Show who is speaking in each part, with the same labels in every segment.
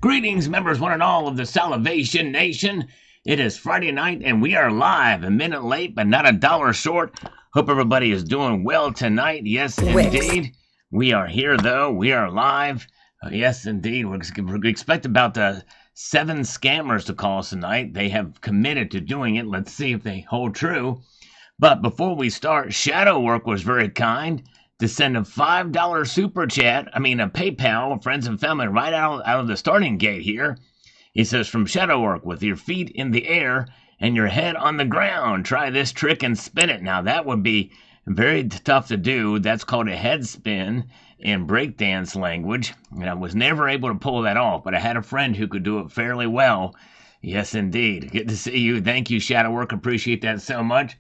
Speaker 1: Greetings, members, one and all of the Salivation Nation. It is Friday night, and we are live, a minute late, but not a dollar short. Hope everybody is doing well tonight. Yes, indeed. We are here, though. We are live. Yes, indeed. We expect about 7 scammers to call us tonight. They have committed to doing it. Let's see if they hold true. But before we start, Shadow Work was very kind to send a $5 super chat, a PayPal, friends and family, right out of the starting gate here. He says, from Shadow Work, with your feet in the air and your head on the ground, try this trick and spin it. Now, that would be very tough to do. That's called a head spin in breakdance language. And I was never able to pull that off, but I had a friend who could do it fairly well. Yes, indeed. Good to see you. Thank you, Shadow Work. Appreciate that so much.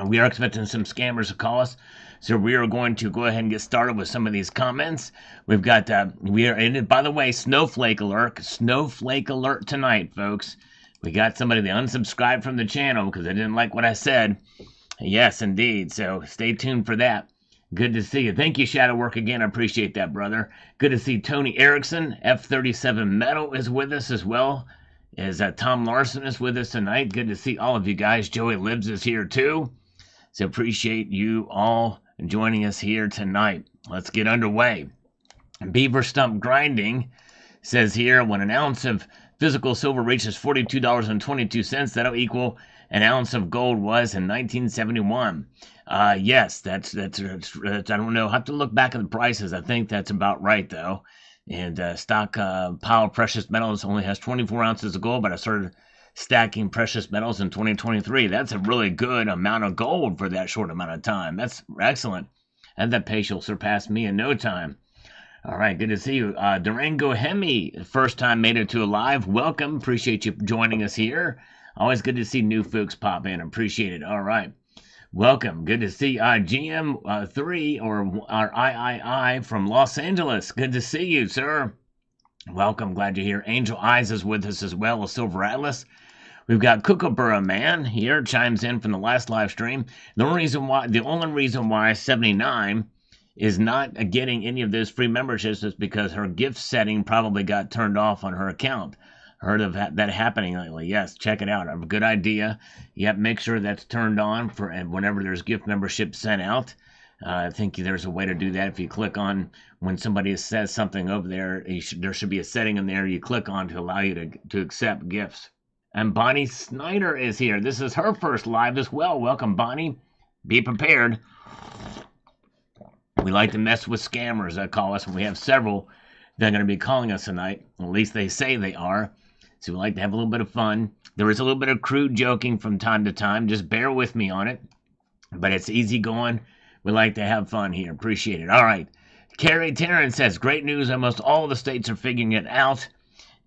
Speaker 1: We are expecting some scammers to call us, so we are going to go ahead and get started with some of these comments. We've got, we are in it, by the way, snowflake alert tonight, folks. We got somebody that unsubscribed from the channel because they didn't like what I said. Yes, indeed, so stay tuned for that. Good to see you. Thank you, Shadow Work, again. I appreciate that, brother. Good to see Tony Erickson. F37 Metal is with us as well. As Tom Larson is with us tonight. Good to see all of you guys. Joey Libs is here, too. So appreciate you all joining us here tonight. Let's get underway. Beaver Stump Grinding says here, when an ounce of physical silver reaches $42.22, that'll equal an ounce of gold was in 1971. Yes, that's I don't know. I have to look back at the prices. I think that's about right, though. And stockpile of precious metals only has 24 ounces of gold, but I started stacking precious metals in 2023. That's a really good amount of gold for that short amount of time. That's excellent. And that pace will surpass me in no time. All right, good to see you. Durango Hemi, first time made it to a live. Welcome. Appreciate you joining us here. Always good to see new folks pop in. Appreciate it. All right. Welcome. Good to see GM3 or our III from Los Angeles. Good to see you, sir. Welcome. Glad you're here. Angel Eyes is with us as well, a Silver Atlas. We've got Kookaburra Man here, chimes in from the last live stream. The only reason why 79 is not getting any of those free memberships is because her gift setting probably got turned off on her account. Heard of that happening lately. Yes, check it out. A good idea. Yep, make sure that's turned on for whenever there's gift memberships sent out. I think there's a way to do that. If you click on when somebody says something over there, there should be a setting in there you click on to allow you to accept gifts. And Bonnie Snyder is here. This is her first live as well. Welcome, Bonnie. Be prepared. We like to mess with scammers that call us, and we have several that are going to be calling us tonight. At least they say they are. So we like to have a little bit of fun. There is a little bit of crude joking from time to time. Just bear with me on it. But it's easy going. We like to have fun here. Appreciate it. All right. Carrie Tarrant says, great news. Almost all the states are figuring it out.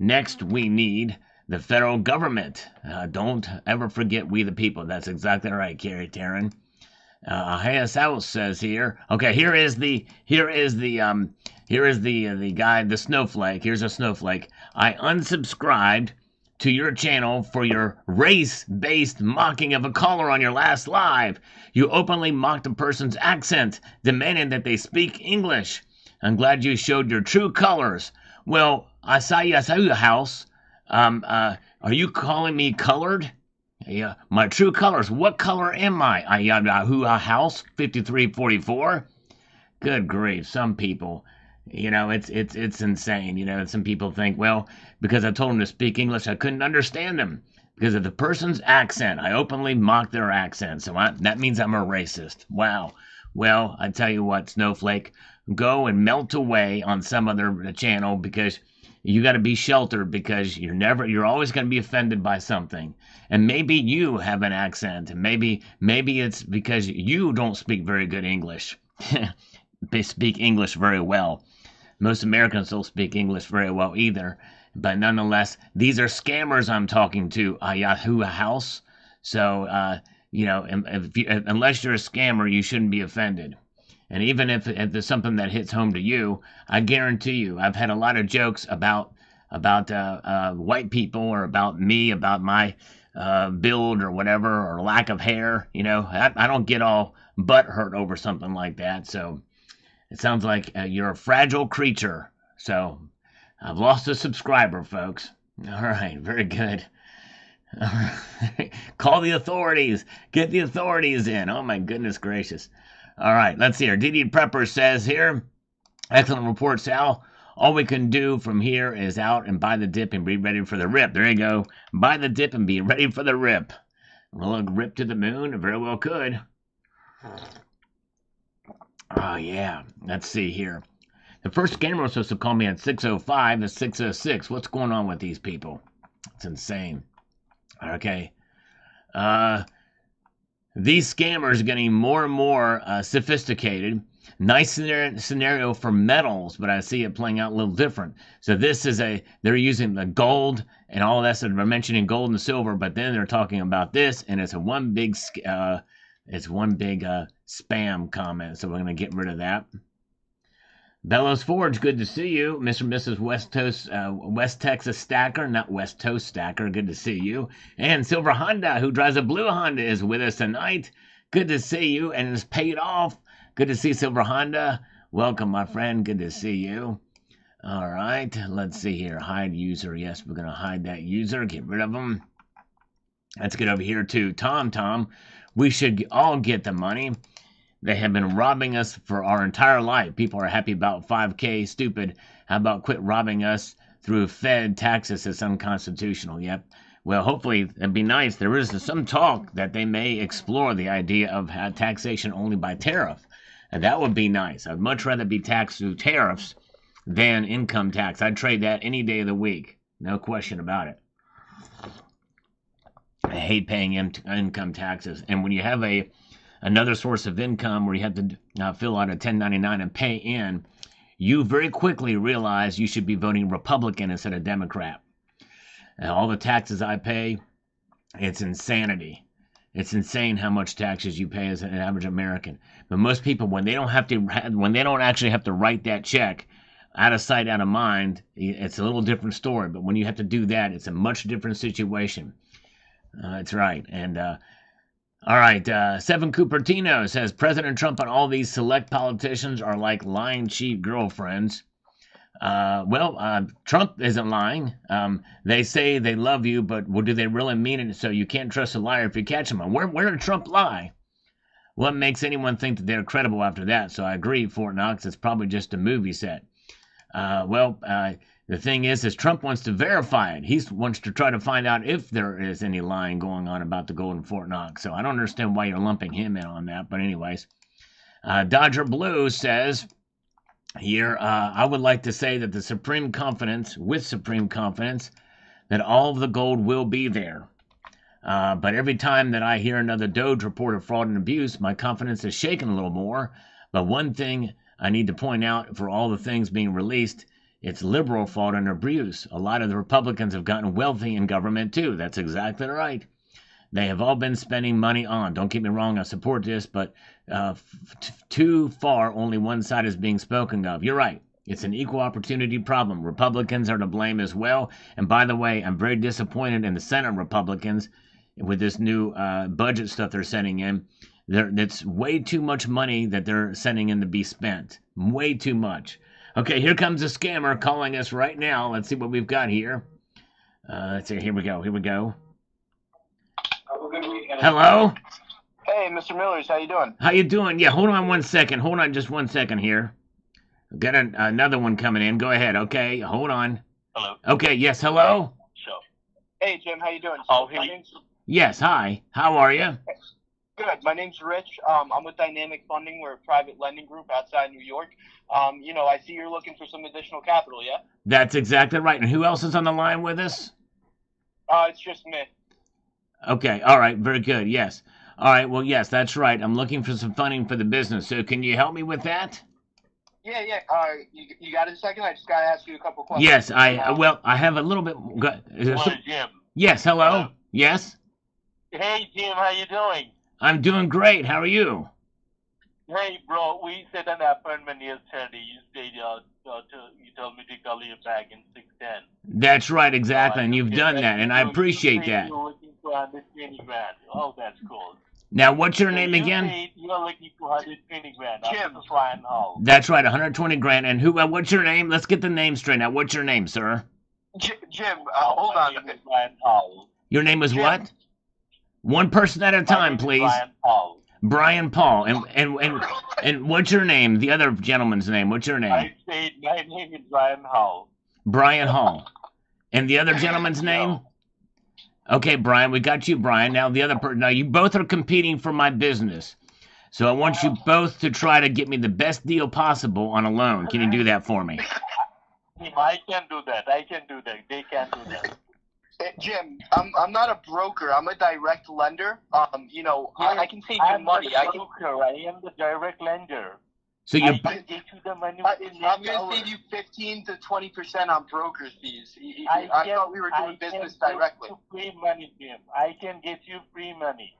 Speaker 1: Next, we need the federal government. Don't ever forget we the people. That's exactly right, Carrie Tarrant. Hayes House says here. Okay, here is the guy, the snowflake. Here's a snowflake. I unsubscribed to your channel for your race-based mocking of a caller on your last live. You openly mocked a person's accent, demanding that they speak English. I'm glad you showed your true colors. Well, I saw you, House. Are you calling me colored? Yeah, my true colors. What color am I? House 5344. Good grief, some people. It's insane. Some people think, well, because I told them to speak English, I couldn't understand them. Because of the person's accent. I openly mocked their accent. So that means I'm a racist. Wow. Well, I tell you what, Snowflake, go and melt away on some other channel because you got to be sheltered because you're always going to be offended by something. And maybe you have an accent. And maybe it's because you don't speak very good English. They speak English very well. Most Americans don't speak English very well either. But nonetheless, these are scammers I'm talking to, Yahoo House. So, unless you're a scammer, you shouldn't be offended. And even if there's something that hits home to you, I guarantee you, I've had a lot of jokes about white people or about me, about my build or whatever, or lack of hair. I don't get all butt hurt over something like that. So it sounds like you're a fragile creature. So I've lost a subscriber, folks. All right, very good. All right. Call the authorities. Get the authorities in. Oh, my goodness gracious. All right, let's see here. DD Prepper says here, excellent report, Sal. All we can do from here is out and buy the dip and be ready for the rip. There you go. Buy the dip and be ready for the rip. Will it rip to the moon? Very well could. Oh, yeah. Let's see here. The first scammer was supposed to call me at 6:05 at 6:06. What's going on with these people? It's insane. Okay. These scammers are getting more and more sophisticated. Nice scenario for metals, but I see it playing out a little different. So this is they're using the gold and all that. So they're mentioning gold and silver, but then they're talking about this, and it's one big spam comment. So we're gonna get rid of that. Bellows Forge, good to see you. Mr. and Mrs. West Texas Stacker, not West Toast Stacker, good to see you. And Silver Honda, who drives a blue Honda, is with us tonight. Good to see you, and it's paid off. Good to see Silver Honda. Welcome, my friend. Good to see you. All right, let's see here. Hide user. Yes, we're going to hide that user. Get rid of them. Let's get over here to Tom. We should all get the money. They have been robbing us for our entire life. People are happy about 5K. Stupid. How about quit robbing us through Fed taxes? It's unconstitutional. Yep. Well, hopefully it'd be nice. There is some talk that they may explore the idea of taxation only by tariff. And that would be nice. I'd much rather be taxed through tariffs than income tax. I'd trade that any day of the week. No question about it. I hate paying income taxes. And when you have another source of income where you have to fill out a 1099 and pay in, you very quickly realize you should be voting Republican instead of Democrat. And all the taxes I pay, it's insanity. It's insane how much taxes you pay as an average American. But most people, when they don't actually have to write that check, out of sight, out of mind, it's a little different story. But when you have to do that, it's a much different situation. That's right. And all right, Seven Cupertino says President Trump and all these select politicians are like lying, cheat girlfriends. Trump isn't lying. They say they love you, but do they really mean it? So you can't trust a liar if you catch him. Where did Trump lie? What makes anyone think that they're credible after that? So I agree, Fort Knox, it's probably just a movie set. The thing is Trump wants to verify it. He wants to try to find out if there is any lying going on about the gold in Fort Knox. So I don't understand why you're lumping him in on that. But anyways, Dodger Blue says here, I would like to say that with supreme confidence, that all of the gold will be there. But every time that I hear another Doge report of fraud and abuse, my confidence is shaken a little more. But one thing I need to point out for all the things being released, it's liberal fraud and abuse. A lot of the Republicans have gotten wealthy in government too. That's exactly right. They have all been spending money on. Don't get me wrong, I support this, but too far only one side is being spoken of. You're right. It's an equal opportunity problem. Republicans are to blame as well. And by the way, I'm very disappointed in the Senate Republicans with this new budget stuff they're sending in. That's way too much money that they're sending in to be spent. Way too much. Okay, here comes a scammer calling us right now. Let's see what we've got here. Let's see. Here we go. Hello?
Speaker 2: Hey, Mr. Millers, how you doing?
Speaker 1: How you doing? Yeah, hold on one second. Hold on just 1 second here. Got another one coming in. Go ahead. Okay, hold on.
Speaker 2: Hello.
Speaker 1: Okay, yes, hello?
Speaker 2: Sure. Hey, Jim, how you doing?
Speaker 1: Yes, hi. How are you?
Speaker 2: Good. My name's Rich. I'm with Dynamic Funding. We're a private lending group outside New York. I see you're looking for some additional capital, yeah?
Speaker 1: That's exactly right. And who else is on the line with us?
Speaker 2: It's just me.
Speaker 1: Okay, all right, very good, yes. All right, well, yes, that's right. I'm looking for some funding for the business. So can you help me with that?
Speaker 2: Yeah. You got a second? I just got to ask you a couple questions.
Speaker 1: Yes, I have a little bit.
Speaker 3: Jim.
Speaker 1: Yes, hello? Yes?
Speaker 3: Hey, Jim, how you doing?
Speaker 1: I'm doing great. How are you?
Speaker 3: Hey, bro, we set an appointment yesterday. You said you told me to call you back in 6:10.
Speaker 1: That's right, exactly, and you've done that, and I appreciate that.
Speaker 3: You're looking for $120,000. Oh, that's cool.
Speaker 1: Now, what's your
Speaker 3: So
Speaker 1: name
Speaker 3: you
Speaker 1: again?
Speaker 3: said you are looking for 120 grand.
Speaker 2: Jim.
Speaker 3: This is Ryan Hall.
Speaker 1: That's right, 120 grand. And who? What's your name? Let's get the name straight now. What's your name, sir?
Speaker 2: Jim, hold
Speaker 3: My
Speaker 2: on.
Speaker 3: name is Ryan Hall.
Speaker 1: Your name is
Speaker 2: Jim.
Speaker 1: what? One person at a
Speaker 3: My
Speaker 1: time,
Speaker 3: name is
Speaker 1: please.
Speaker 3: Ryan Hall.
Speaker 1: Brian Paul. And what's your name? The other gentleman's name. What's your name?
Speaker 3: I said my name is Ryan Hall.
Speaker 1: Brian Hall. And the other gentleman's name? Okay, Brian, we got you, Brian. Now the other person. Now you both are competing for my business. So I want you both to try to get me the best deal possible on a loan. Can you do that for me?
Speaker 3: I can do that. I can do that. They can do that.
Speaker 2: Jim, I'm not a broker. I'm a direct lender. You know, I can save you
Speaker 3: I'm
Speaker 2: money.
Speaker 3: the broker. I am the direct lender.
Speaker 1: So you
Speaker 3: I can get you the money
Speaker 2: I'm
Speaker 3: within
Speaker 2: going
Speaker 3: 8
Speaker 2: to
Speaker 3: hours.
Speaker 2: save you 15 to 20% on broker's fees.
Speaker 3: I
Speaker 2: thought we were doing business directly.
Speaker 3: Get you free money, Jim. I can get you free money.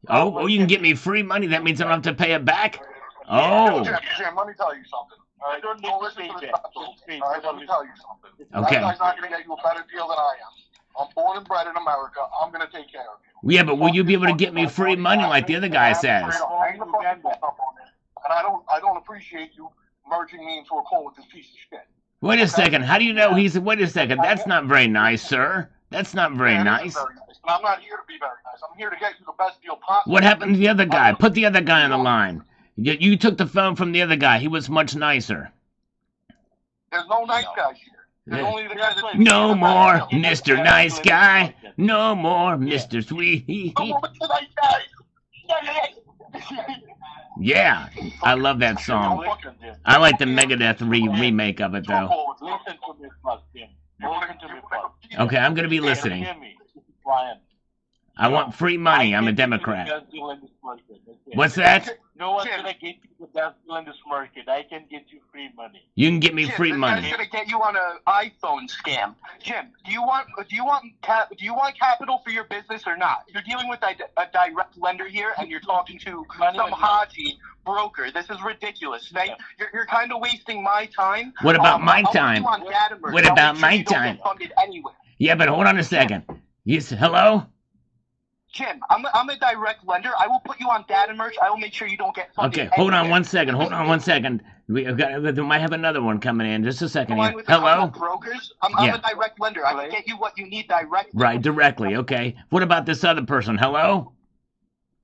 Speaker 1: Oh, you can get me free money. That means I don't have to pay it back? Oh,
Speaker 4: Jim, let me tell you something. All right,
Speaker 3: don't need
Speaker 4: don't
Speaker 3: to
Speaker 4: listen
Speaker 3: pay
Speaker 4: to this
Speaker 3: back.
Speaker 4: asshole.
Speaker 3: Just pay
Speaker 4: All right,
Speaker 3: for
Speaker 4: let me
Speaker 3: it.
Speaker 4: tell you something.
Speaker 1: Okay.
Speaker 4: That guy's not going to get you a better deal than I am. I'm born and bred in America. I'm going to take care of you.
Speaker 1: yeah, but will you be able to get me free money like the other guy says?
Speaker 4: Hang the fucking phone up on this. And I don't appreciate you merging me into a call with this piece of shit.
Speaker 1: Wait a second. How do you know he's... Wait a second. That's not very nice, sir. That's not very
Speaker 4: Yeah, it
Speaker 1: nice.
Speaker 4: isn't very nice. And I'm not here to be very nice. I'm here to get you the best deal possible.
Speaker 1: What happened to the other guy? Put the other guy on the line. You took the phone from the other guy. He was much nicer.
Speaker 4: There's no nice guys here. There's
Speaker 1: Yeah.
Speaker 4: only the guy that...
Speaker 1: No more Mr. Nice Guy. No more Mr. Sweet.
Speaker 4: No more Mr. Nice Guy.
Speaker 1: Yeah, I love that song. I like the Megadeth remake of it, though.
Speaker 3: Listen to me first, Jim. Listen to me first.
Speaker 1: Okay, I'm going to be listening.
Speaker 3: Hear me. This is Brian.
Speaker 1: I want free money. I'm a Democrat. What's that?
Speaker 3: No one's gonna get you the best deal in this market. I can get you free money.
Speaker 1: You can get me free
Speaker 2: This
Speaker 1: money.
Speaker 2: guy's gonna get you on an iPhone scam. Jim, do you want capital for your business or not? You're dealing with a direct lender here, and you're talking to some Haji broker. This is ridiculous. You're kind of wasting my time.
Speaker 1: What about my
Speaker 2: I'll put
Speaker 1: time?
Speaker 2: you on data merge.
Speaker 1: What
Speaker 2: I'll
Speaker 1: about
Speaker 2: make sure
Speaker 1: my
Speaker 2: you don't
Speaker 1: time?
Speaker 2: get funded anyway.
Speaker 1: Yeah, but hold on a second. Yes, hello?
Speaker 2: Jim, I'm a direct lender. I will put you on data merge. I will make sure you don't get funded.
Speaker 1: Okay, hold on
Speaker 2: anywhere.
Speaker 1: 1 second. Hold on 1 second. We might have another one coming in. Just a second
Speaker 2: Line
Speaker 1: here.
Speaker 2: with the
Speaker 1: Hello?
Speaker 2: brokers. I'm
Speaker 1: Yeah.
Speaker 2: a direct lender. I can get you what you need directly.
Speaker 1: Right, directly. Okay. What about this other person? Hello?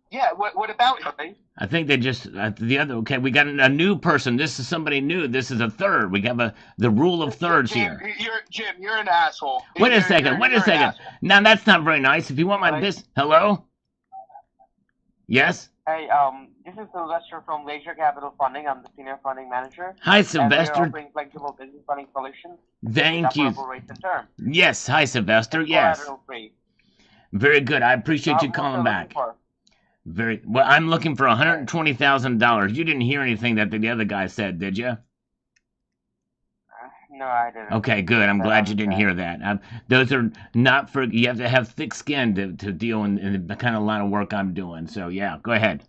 Speaker 2: Yeah. What about it?
Speaker 1: I think they just the other. Okay, we got a new person. This is somebody new. This is a third. We have the rule of thirds
Speaker 2: Jim,
Speaker 1: here.
Speaker 2: Jim, you're an asshole.
Speaker 1: Wait a
Speaker 2: You're-
Speaker 1: second.
Speaker 2: you're-
Speaker 1: Wait a
Speaker 2: you're an
Speaker 1: second.
Speaker 2: asshole.
Speaker 1: Now that's not very nice. If you want my
Speaker 5: Hello?
Speaker 1: business, hello. Yes.
Speaker 5: Hi, this is Sylvester from Leisure Capital Funding. I'm the senior funding manager.
Speaker 1: Hi,
Speaker 5: And
Speaker 1: Sylvester.
Speaker 5: we're offering flexible business funding solutions
Speaker 1: Thank
Speaker 5: with
Speaker 1: you.
Speaker 5: affordable rates and terms.
Speaker 1: Yes. Hi, Sylvester.
Speaker 5: And
Speaker 1: Yes.
Speaker 5: collateral free.
Speaker 1: Very good. I appreciate you
Speaker 5: What
Speaker 1: calling
Speaker 5: you're
Speaker 1: back.
Speaker 5: looking for.
Speaker 1: Very well. I'm looking for $120,000. You didn't hear anything that the other guy said, did you?
Speaker 5: No, I didn't.
Speaker 1: Okay, good. I'm glad you didn't hear that. Those are not for. You have to have thick skin to deal in the kind of line of work I'm doing. So yeah, go ahead.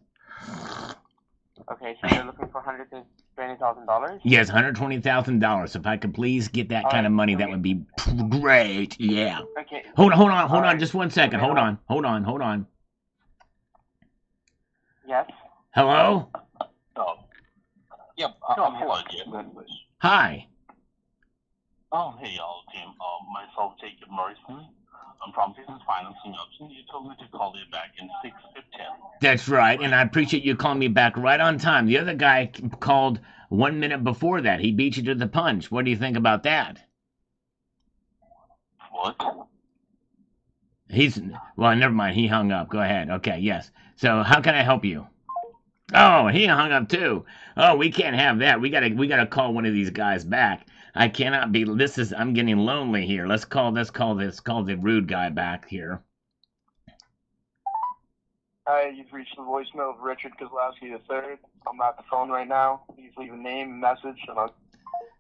Speaker 5: Okay, so you're looking for $120,000?
Speaker 1: Yes, $120,000. If I could please get that kind of money, that would be great. Yeah.
Speaker 5: Okay.
Speaker 1: Hold on.
Speaker 5: Alright.
Speaker 1: Just 1 second.
Speaker 5: Okay,
Speaker 1: Hold on.
Speaker 5: Yes?
Speaker 1: Hello.
Speaker 3: Oh. Yep. Hello, Jim.
Speaker 1: Hi.
Speaker 3: Oh, hey, y'all, Jim. Myself, Jacob Morrison. I'm from Business Financing Options. You told me to call you back in 6:15.
Speaker 1: That's right, and I appreciate you calling me back right on time. The other guy called 1 minute before that. He beat you to the punch. What do you think about that?
Speaker 3: What?
Speaker 1: Well, never mind. He hung up. Go ahead. Okay, yes. So how can I help you? Oh, he hung up too. Oh, we can't have that. We gotta call one of these guys back. I cannot be. I'm getting lonely here. Let's call the rude guy back here.
Speaker 4: Hi, you've reached the voicemail of Richard Kozlowski III. I'm at the phone right now. Please leave a name and message, and I'll...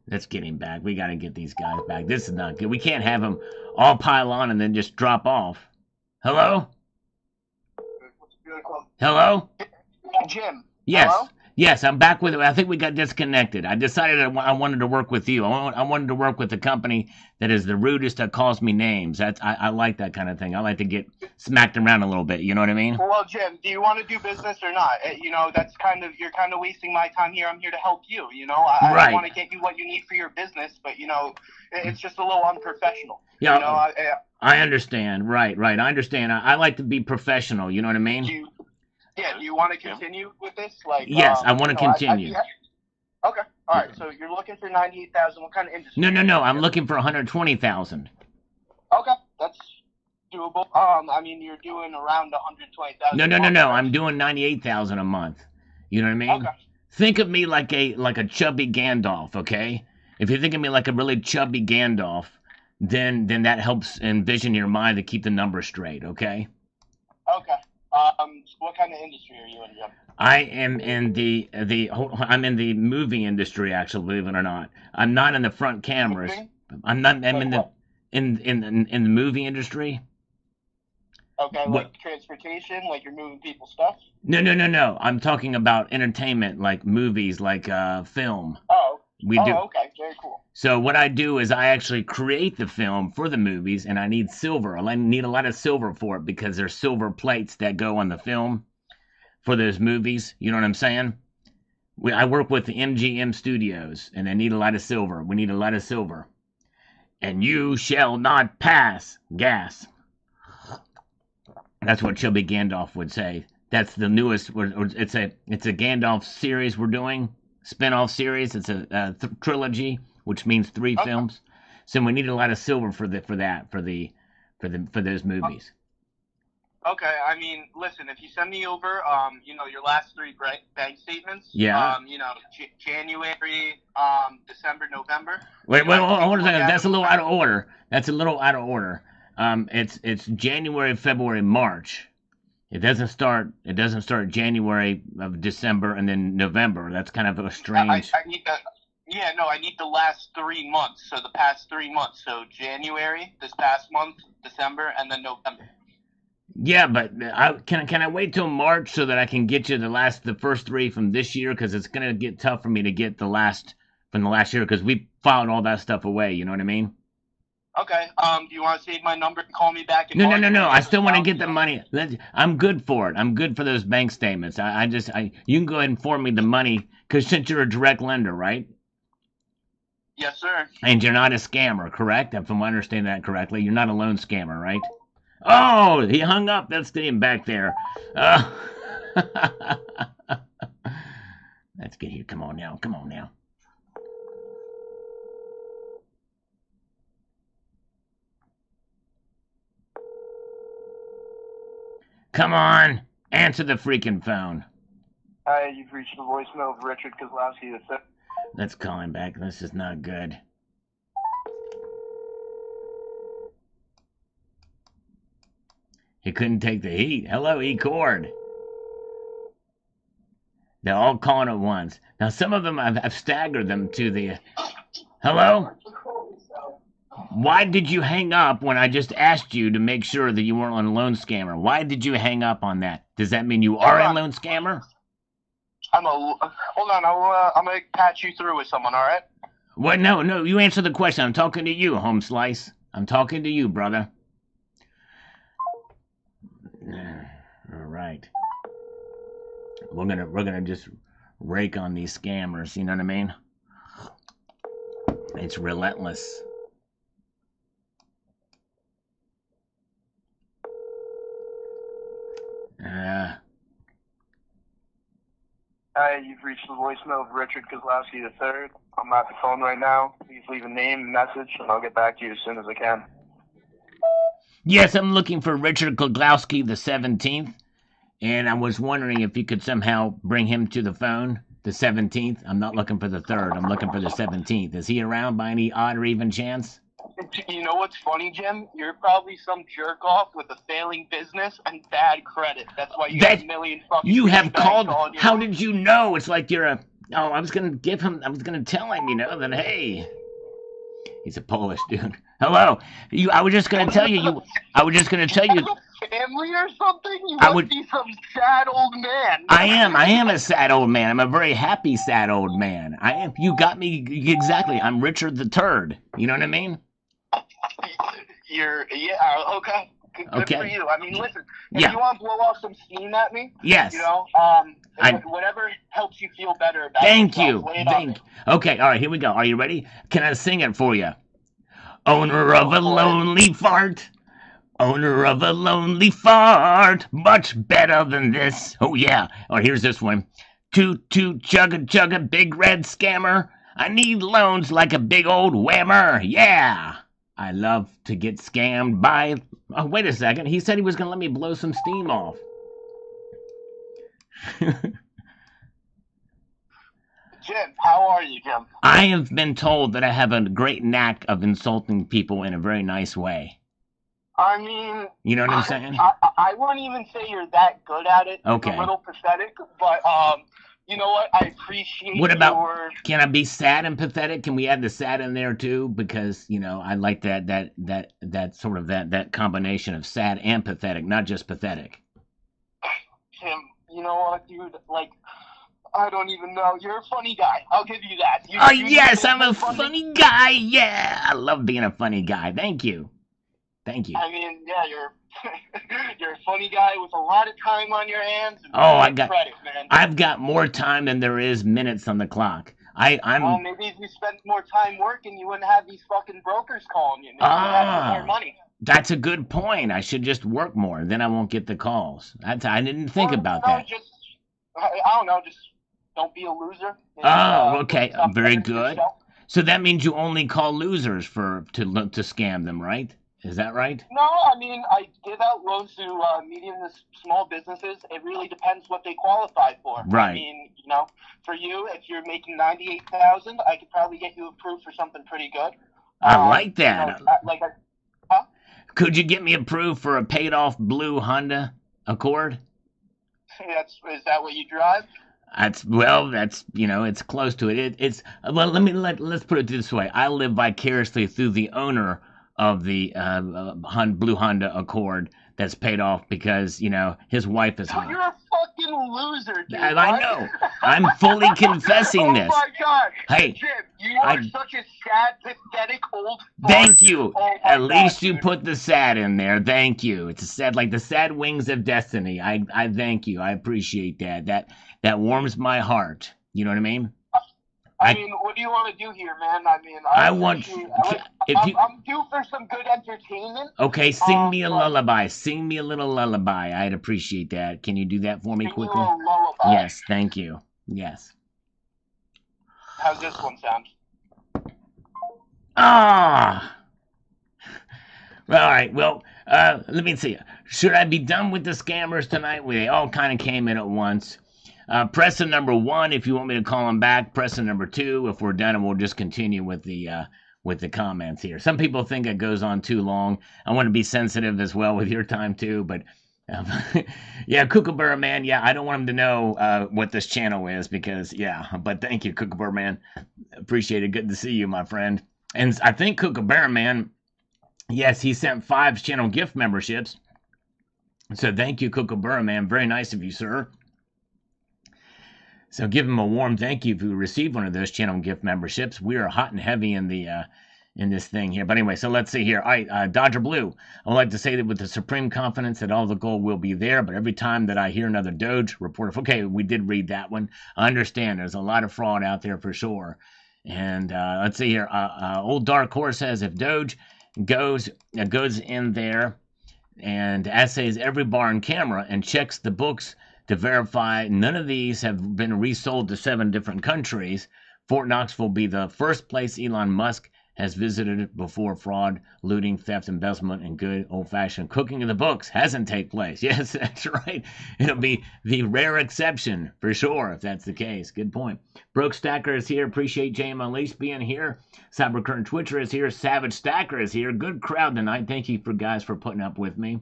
Speaker 1: Let's get him back. We gotta get these guys back. This is not good. We can't have them all pile on and then just drop off. Hello? Hello?
Speaker 2: Jim.
Speaker 1: Yes.
Speaker 2: Hello?
Speaker 1: Yes, I'm back with. I think we got disconnected. I decided I wanted to work with you. I wanted to work with a company that is the rudest that calls me names. I like that kind of thing. I like to get smacked around a little bit. You know what I mean?
Speaker 2: Well, Jim, do you want to do business or not? That's you're kind of wasting my time here. I'm here to help you. I
Speaker 1: Right.
Speaker 2: want to get you what you need for your business, but it's just a little unprofessional.
Speaker 1: Yeah, I understand. Right. I understand. I like to be professional. You know what I mean?
Speaker 2: Do you want to continue with this?
Speaker 1: Yes, I want to continue.
Speaker 2: Okay. All right. So you're looking for 98,000. What kind of industry?
Speaker 1: No. I'm looking for 120,000.
Speaker 2: Okay, that's doable. You're doing around 120,000.
Speaker 1: No. I'm doing 98,000 a month. You know what I mean?
Speaker 2: Okay.
Speaker 1: Think of me like a chubby Gandalf. Okay. If you think of me like a really chubby Gandalf, then that helps envision your mind to keep the numbers straight. Okay.
Speaker 2: Okay. What kind of industry are you in, Jim?
Speaker 1: I am in I'm in the movie industry, actually, believe it or not. I'm not in the front cameras. I'm in the movie industry.
Speaker 2: Okay,
Speaker 1: What?
Speaker 2: like transportation, like you're moving people's stuff?
Speaker 1: No. I'm talking about entertainment, like movies, like film.
Speaker 2: Oh.
Speaker 1: We do.
Speaker 2: Okay, very cool.
Speaker 1: So what I do is I actually create the film for the movies, and I need silver. I need a lot of silver for it because there's silver plates that go on the film for those movies. You know what I'm saying? I work with the MGM Studios, and they need a lot of silver. We need a lot of silver. And you shall not pass gas. That's what Chubby Gandalf would say. That's the newest. It's a Gandalf series we're doing. Spin-off series. It's a trilogy, which means 3 films. So we need a lot of silver for those movies.
Speaker 2: Okay, listen, if you send me over, your last 3 bank statements.
Speaker 1: Yeah.
Speaker 2: January, December, November.
Speaker 1: Wait, hold on a second. That's a little out of order. It's January, February, March. It doesn't start January of December and then November. That's kind of a strange.
Speaker 2: I need that. Yeah, no, I need the last 3 months. So the past 3 months. So January, this past month, December, and then November.
Speaker 1: Yeah, but can I wait till March so that I can get you the first 3 from this year? Because it's gonna get tough for me to get the last from the last year because we filed all that stuff away. You know what I mean?
Speaker 2: Okay. Do you want to save my number and call me back?
Speaker 1: No. I still want to get the money. I'm good for it. I'm good for those bank statements. You can go ahead and forward me the money because since you're a direct lender, right?
Speaker 2: Yes, sir.
Speaker 1: And you're not a scammer, correct? If I'm understanding that correctly, you're not a loan scammer, right? Oh, he hung up. Let's get him back there. Let's get here. Come on now. Come on, answer the freaking phone.
Speaker 4: Hi, you've reached the voicemail of Richard Kozlowski III.
Speaker 1: Let's call him back. This is not good. He couldn't take the heat. Hello, E-Cord. They're all calling at once. Now, some of them, I've staggered them to the... Hello? Why did you hang up when I just asked you to make sure that you weren't a loan scammer? Why did you hang up on that? Does that mean you are a loan scammer?
Speaker 2: Hold on. I'm gonna patch you through with someone. All right?
Speaker 1: What? No. You answer the question. I'm talking to you, Home Slice. I'm talking to you, brother. All right. We're gonna just rake on these scammers. You know what I mean? It's relentless.
Speaker 4: Hi, you've reached the voicemail of Richard Kozlowski III. I'm at the phone right now. Please leave a name and message, and I'll get back to you as soon as I can.
Speaker 1: Yes, I'm looking for Richard Kozlowski the 17th, and I was wondering if you could somehow bring him to the phone, the 17th. I'm not looking for the 3rd. I'm looking for the 17th. Is he around by any odd or even chance?
Speaker 2: You know what's funny, Jim? You're probably some jerk off with a failing business and bad credit. That's why you got a million fucking.
Speaker 1: You have called. How did you know? It's like you're a. Oh, I was gonna tell him, that hey, he's a Polish dude. Hello. I was just gonna tell you. I was just gonna tell you.
Speaker 2: family or something? You
Speaker 1: I
Speaker 2: must
Speaker 1: would-
Speaker 2: be some sad old man.
Speaker 1: I am a sad old man. I'm a very happy sad old man. I am. You got me exactly. I'm Richard the Turd. You know what I mean?
Speaker 2: Okay. Good
Speaker 1: Okay.
Speaker 2: for you. I mean, listen, if
Speaker 1: Yeah.
Speaker 2: you want to blow off some steam at me,
Speaker 1: Yes.
Speaker 2: you know, whatever helps you feel better about
Speaker 1: Thank
Speaker 2: yourself,
Speaker 1: you.
Speaker 2: lay it on me.
Speaker 1: Okay, all right, here we go. Are you ready? Can I sing it for you? Owner of a lonely fart. Owner of a lonely fart. Much better than this. Oh, yeah. Oh, here's this one. Toot, toot, chugga, chugga, big red scammer. I need loans like a big old whammer. Yeah. I love to get scammed by... Oh, wait a second. He said he was going to let me blow some steam off.
Speaker 2: Jim, how are you, Jim?
Speaker 1: I have been told that I have a great knack of insulting people in a very nice way.
Speaker 2: I mean,
Speaker 1: You know what I'm saying?
Speaker 2: I wouldn't even say you're that good at it.
Speaker 1: Okay.
Speaker 2: It's a little pathetic, but you know what? I appreciate
Speaker 1: What about-
Speaker 2: your...
Speaker 1: Can I be sad and pathetic? Can we add the sad in there too? Because, you know, I like that sort of that combination of sad and pathetic, not just pathetic.
Speaker 2: Jim, you know what, dude? Like, I don't even know. You're a funny guy. I'll give you that.
Speaker 1: Oh, yes, I'm a funny guy. Yeah, I love being a funny guy. Thank you. Thank you.
Speaker 2: I mean, yeah, you're you're a funny guy with a lot of time on your hands. And
Speaker 1: Oh,
Speaker 2: credit, man.
Speaker 1: I've got more time than there is minutes on the clock.
Speaker 2: Well, maybe if you spent more time working, you wouldn't have these fucking brokers calling you. Maybe you'd have more money.
Speaker 1: That's a good point. I should just work more. Then I won't get the calls. I didn't think about that.
Speaker 2: I don't know. Just don't be a loser.
Speaker 1: Oh, okay.
Speaker 2: stop
Speaker 1: Very
Speaker 2: bettering
Speaker 1: good.
Speaker 2: yourself.
Speaker 1: So that means you only call losers to scam them, right? Is that right?
Speaker 2: No, I mean, I give out loans to medium to small businesses. It really depends what they qualify for.
Speaker 1: Right.
Speaker 2: I mean, you know, for you, if you're making $98,000, I could probably get you approved for something pretty good.
Speaker 1: I like that.
Speaker 2: You know,
Speaker 1: Could you get me approved for a paid-off blue Honda Accord?
Speaker 2: is that what you drive?
Speaker 1: That's you know, it's close to it. Well, let's put it this way. I live vicariously through the owner of the blue Honda Accord that's paid off because, you know, his wife is hot.
Speaker 2: You're a fucking loser, dude.
Speaker 1: I know. I'm fully confessing this.
Speaker 2: Oh my God.
Speaker 1: Hey,
Speaker 2: Jim, you are such a sad, pathetic old fart.
Speaker 1: Thank you.
Speaker 2: Oh my
Speaker 1: At least
Speaker 2: God,
Speaker 1: you
Speaker 2: dude.
Speaker 1: put the sad in there. Thank you. It's a sad, like the sad wings of destiny. I thank you. I appreciate that. That warms my heart. You know what I mean?
Speaker 2: I mean, what do you want to do here, man? I mean, I'm due for some good entertainment.
Speaker 1: Okay, sing me a lullaby. Sing me a little lullaby. I'd appreciate that. Can you do that for me quickly?
Speaker 2: A lullaby.
Speaker 1: Yes, thank you. Yes.
Speaker 2: How's this one sound?
Speaker 1: Ah. All right. Well, let me see. Should I be done with the scammers tonight? They all kind of came in at once. Press the number 1 if you want me to call them back. Press the number 2 if we're done, and we'll just continue with the comments here. Some people think it goes on too long. I want to be sensitive as well with your time too, but yeah, Kookaburra Man. Yeah, I don't want him to know what this channel is because But thank you, Kookaburra Man. Appreciate it. Good to see you, my friend. And I think Kookaburra Man. Yes, he sent 5 channel gift memberships. So thank you, Kookaburra Man. Very nice of you, sir. So give him a warm thank you if you receive one of those channel gift memberships. We are hot and heavy in this thing here. But anyway, so let's see here. All right, Dodger Blue. I would like to say that with the supreme confidence that all the gold will be there, but every time that I hear another Doge report, okay, we did read that one. I understand there's a lot of fraud out there for sure. And let's see here. Old Dark Horse says if Doge goes in there and assays every bar and camera and checks the books to verify none of these have been resold to 7 different countries, Fort Knox will be the first place Elon Musk has visited before fraud, looting, theft, embezzlement, and good old-fashioned cooking of the books hasn't taken place. Yes, that's right. It'll be the rare exception, for sure, if that's the case. Good point. Broke Stacker is here. Appreciate JM Unleashed being here. Cybercurrent Twitcher is here. Savage Stacker is here. Good crowd tonight. Thank you guys for putting up with me.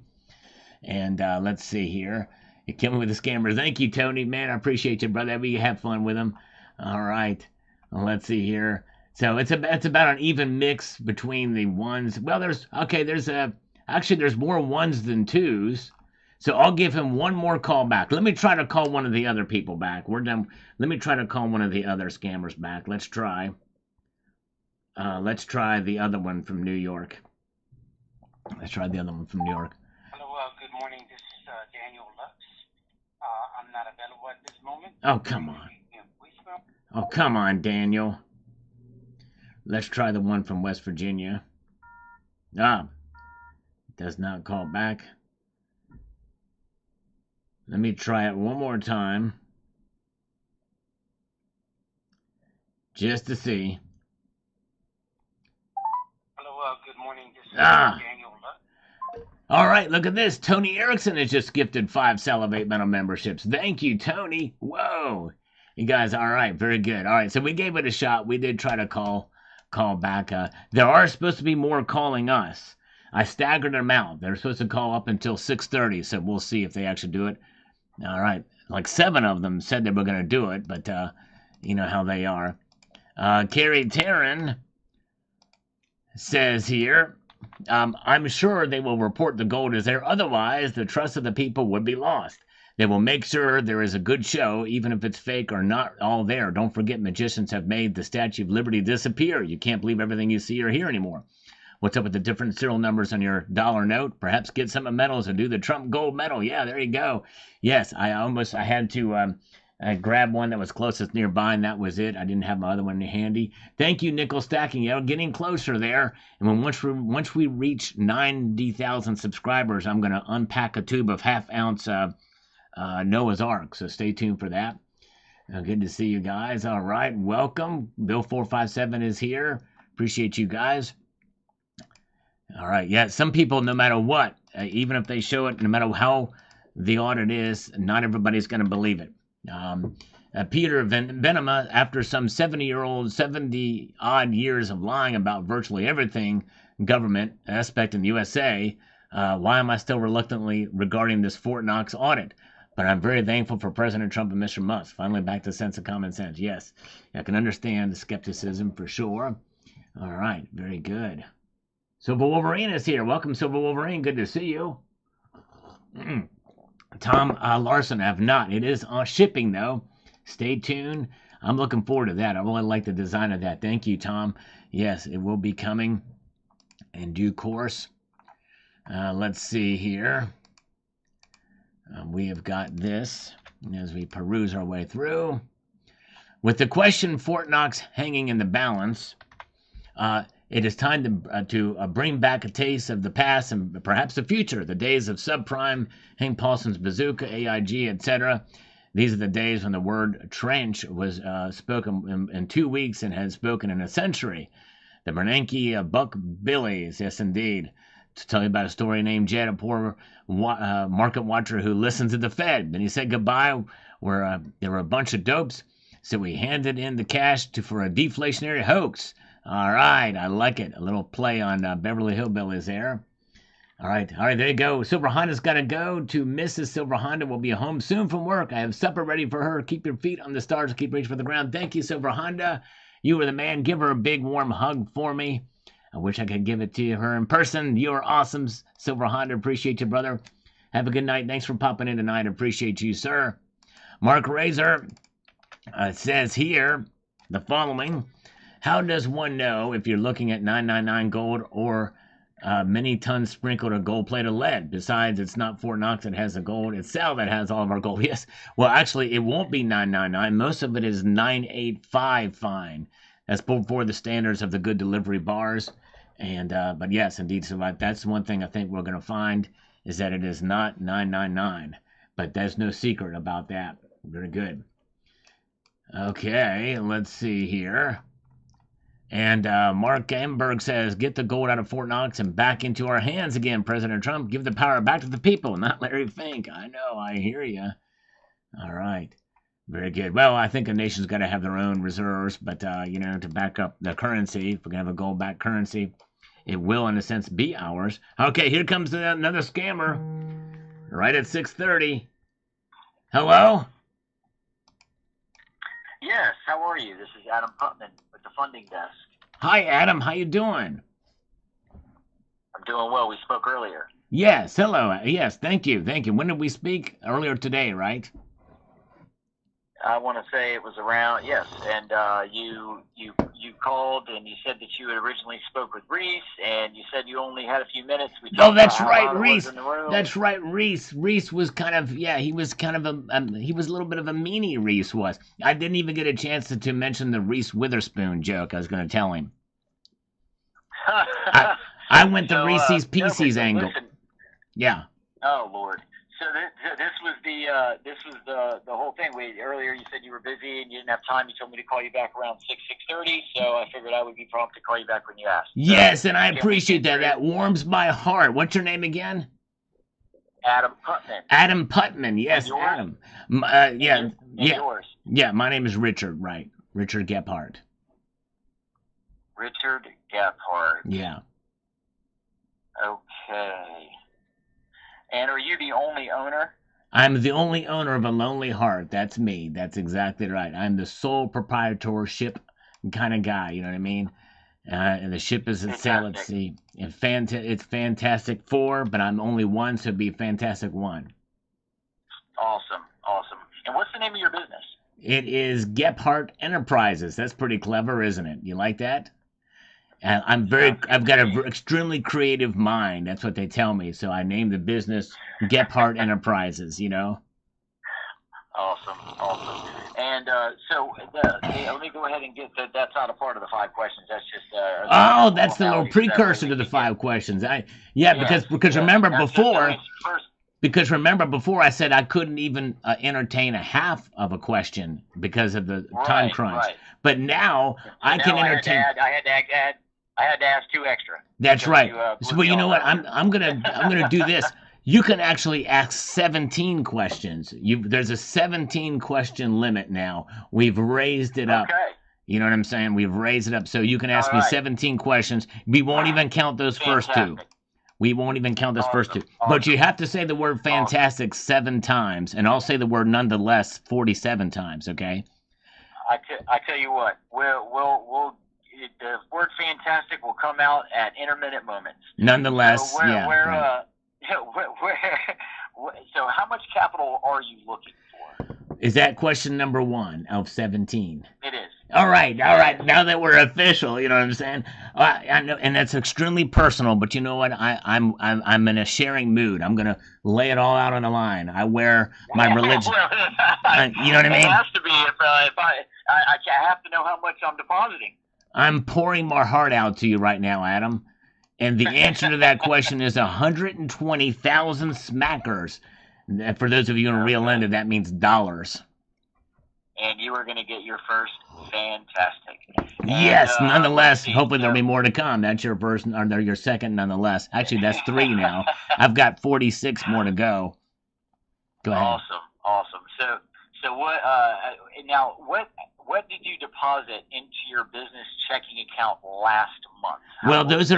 Speaker 1: And let's see here. You killed me with the scammers. Thank you, Tony. Man, I appreciate you, brother. We have fun with them. All right. Well, let's see here. So it's about an even mix between the ones. Well, there's more ones than twos. So I'll give him one more call back. Let me try to call one of the other people back. We're done. Let me try to call one of the other scammers back. Let's try. Let's try the other one from New York. Let's try the other one from New York.
Speaker 6: Hello, good morning. This is Daniel Lux. I'm not available at this moment.
Speaker 1: Oh, come on. Oh, come on, Daniel. Let's try the one from West Virginia. Does not call back. Let me try it one more time. Just to see.
Speaker 6: Hello, good morning. This is Daniel Lux.
Speaker 1: All right, look at this. Tony Erickson has just gifted 5 Salivate Metal memberships. Thank you, Tony. Whoa. You guys, all right, very good. All right, so we gave it a shot. We did try to call back. There are supposed to be more calling us. I staggered them out. They're supposed to call up until 6:30, so we'll see if they actually do it. All right, like 7 of them said they were going to do it, but you know how they are. Carrie Taryn says here, I'm sure they will report the gold is there. Otherwise, the trust of the people would be lost. They will make sure there is a good show, even if it's fake or not all there. Don't forget, magicians have made the Statue of Liberty disappear. You can't believe everything you see or hear anymore. What's up with the different serial numbers on your dollar note? Perhaps get some medals and do the Trump gold medal. Yeah, there you go. Yes, I had to grab one that was closest nearby, and that was it. I didn't have my other one handy. Thank you, Nickel Stacking. Yeah, getting closer there. And once we reach 90,000 subscribers, I'm going to unpack a tube of half-ounce Noah's Ark. So stay tuned for that. Good to see you guys. All right, welcome. Bill 457 is here. Appreciate you guys. All right, yeah, some people, no matter what, even if they show it, no matter how the audit is, not everybody's going to believe it. Peter Venema, after some 70-odd years of lying about virtually everything government aspect in the USA, why am I still reluctantly regarding this Fort Knox audit? But I'm very thankful for President Trump and Mr. Musk. Finally back to sense of common sense. Yes, I can understand the skepticism for sure. All right, very good. Silver Wolverine is here. Welcome, Silver Wolverine. Good to see you. Tom Larson, I have not. It is on shipping, though. Stay tuned. I'm looking forward to that. I really like the design of that. Thank you, Tom. Yes, it will be coming in due course. Let's see here. We have got this as we peruse our way through. With the question Fort Knox hanging in the balance, it is time to bring back a taste of the past and perhaps the future, the days of subprime, Hank Paulson's bazooka, AIG, etc. These are the days when the word trench was spoken in 2 weeks and had spoken in a century. The Bernanke Buck Billies, yes indeed. To tell you about a story named Jed, a poor market watcher who listened to the Fed. Then he said goodbye, where there were a bunch of dopes, so we handed in the cash for a deflationary hoax. All right, I like it. A little play on Beverly Hillbillies there. All right, there you go. Silver Honda's got to go to Mrs. Silver Honda. Will be home soon from work. I have supper ready for her. Keep your feet on the stars. Keep reaching for the ground. Thank you, Silver Honda. You were the man. Give her a big, warm hug for me. I wish I could give it to her in person. You are awesome, Silver Honda. Appreciate you, brother. Have a good night. Thanks for popping in tonight. Appreciate you, sir. Mark Razor says here the following. How does one know if you're looking at 999 gold or many tons sprinkled or gold plated lead? Besides, it's not Fort Knox that has the gold. It's Sal that has all of our gold. Yes. Well, actually, it won't be 999. Most of it is 985 fine. That's before the standards of the good delivery bars. And but yes, indeed. So that's one thing I think we're going to find is that it is not 999. But there's no secret about that. Very good. Okay, let's see here. And Mark Amberg says, get the gold out of Fort Knox and back into our hands again, President Trump. Give the power back to the people, not Larry Fink. I know, I hear you. All right. Very good. Well, I think a nation's got to have their own reserves, but, to back up the currency, if we're going to have a gold-backed currency, it will, in a sense, be ours. Okay, here comes another scammer. Right at 6:30. Hello?
Speaker 7: Yes, how are you? This is Adam Putman with the funding desk.
Speaker 1: Hi, Adam. How you doing?
Speaker 7: I'm doing well. We spoke earlier.
Speaker 1: Yes, hello. Yes, thank you. Thank you. When did we speak? Earlier today, right?
Speaker 7: I want to say it was around, yes, and you called and you said that you had originally spoke with Reese, and you said you only had a few minutes. We
Speaker 1: Oh,
Speaker 7: talked about
Speaker 1: that's
Speaker 7: how
Speaker 1: right,
Speaker 7: loud it was
Speaker 1: Reese.
Speaker 7: in the room.
Speaker 1: That's right, Reese. Reese was kind of, yeah, he was kind of he was a little bit of a meanie, Reese was. I didn't even get a chance to mention the Reese Witherspoon joke I was going to tell him. I, I went the Reese's
Speaker 7: No,
Speaker 1: Pieces
Speaker 7: but
Speaker 1: angle.
Speaker 7: listen,
Speaker 1: Yeah.
Speaker 7: oh Lord. So this was the whole thing. Earlier you said you were busy and you didn't have time. You told me to call you back around 6:30. So I figured I would be prompt to call you back when you asked.
Speaker 1: Yes, and I
Speaker 7: Can we
Speaker 1: appreciate
Speaker 7: get
Speaker 1: that.
Speaker 7: through
Speaker 1: That warms my heart. What's your name again?
Speaker 7: Adam Putman.
Speaker 1: Adam Putman. Yes,
Speaker 7: yours?
Speaker 1: Adam. Yeah,
Speaker 7: And
Speaker 1: yeah,
Speaker 7: yours,
Speaker 1: yeah. My name is Richard. Right, Richard Gephardt.
Speaker 7: Richard Gephardt.
Speaker 1: Yeah.
Speaker 7: Okay. And are you the only owner?
Speaker 1: I'm the only owner of a lonely heart. That's me. That's exactly right. I'm the sole proprietorship kind of guy. You know what I mean? And the ship is at sail at sea. And it's Fantastic Four, but I'm only one, so it'd be Fantastic One.
Speaker 7: Awesome, awesome. And what's the name of your business?
Speaker 1: It is Gephardt Enterprises. That's pretty clever, isn't it? You like that? And I've got an extremely creative mind. That's what they tell me. So I named the business Gephardt Enterprises, you know?
Speaker 7: Awesome, awesome. And let me go ahead and get that. That's not a part of the 5 questions. That's just
Speaker 1: That's the little precursor to the 5 questions. Because remember before, remember before I said I couldn't even entertain a half of a question because of the time crunch. Right. But now I can entertain.
Speaker 7: I had to ask 2 extra.
Speaker 1: That's right. But you know what? I'm gonna do this. You can actually ask 17 questions. There's a 17 question limit now. We've raised it up.
Speaker 7: Okay.
Speaker 1: You know what I'm saying? We've raised it up so you can ask me 17 questions. We won't even count those first 2. We won't even count those first 2.
Speaker 7: Awesome.
Speaker 1: But you have to say the word fantastic 7 times, and I'll say the word nonetheless 47 times. Okay?
Speaker 7: I tell you what, we'll the word fantastic will come out at intermittent moments.
Speaker 1: Nonetheless,
Speaker 7: so so how much capital are you looking for?
Speaker 1: Is that question number 1 of 17?
Speaker 7: It is.
Speaker 1: All right. Now that we're official, you know what I'm saying? I know, and that's extremely personal. But you know what? I'm in a sharing mood. I'm gonna lay it all out on the line. I wear my religion. You know what I mean?
Speaker 7: It has to be if I have to know how much I'm depositing.
Speaker 1: I'm pouring my heart out to you right now, Adam. And the answer to that question is 120,000 smackers. For those of you in Rio Linda, that means dollars.
Speaker 7: And you are going to get your first fantastic.
Speaker 1: Yes, nonetheless. Hopefully there'll be more to come. That's your first, or your second, nonetheless. Actually, that's 3 now. I've got 46 more to go. Go ahead.
Speaker 7: Awesome. So what? Now, what did you deposit into your business checking account last month?
Speaker 1: Well, those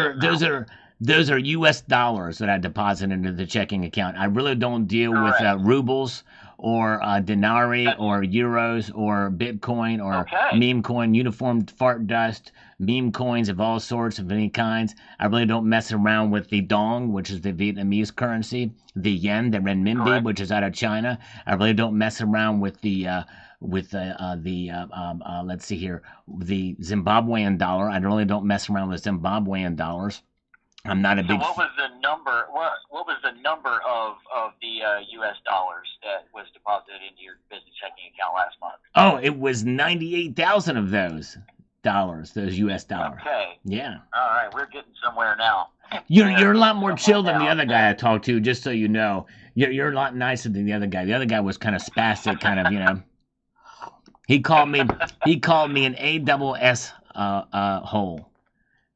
Speaker 1: are U.S. dollars that I deposit into the checking account. I really don't deal with rubles or denarii or euros or Bitcoin or meme coin, uniform fart dust, meme coins of all sorts of any kinds. I really don't mess around with the dong, which is the Vietnamese currency, the yen, the renminbi, which is out of China. I really don't mess around with the let's see here, the Zimbabwean dollar. I really don't mess around with Zimbabwean dollars. I'm not a big.
Speaker 7: So what was the number? What was the number of the U.S. dollars that was deposited into your business checking account last month?
Speaker 1: Oh, it was 98,000 of those dollars, those U.S. dollars.
Speaker 7: Okay.
Speaker 1: Yeah.
Speaker 7: All right, we're getting somewhere now.
Speaker 1: You're a lot more chill than the other guy I talked to. Just so you know, you're a lot nicer than the other guy. The other guy was kind of spastic, kind of, you know. He called me an ASS hole.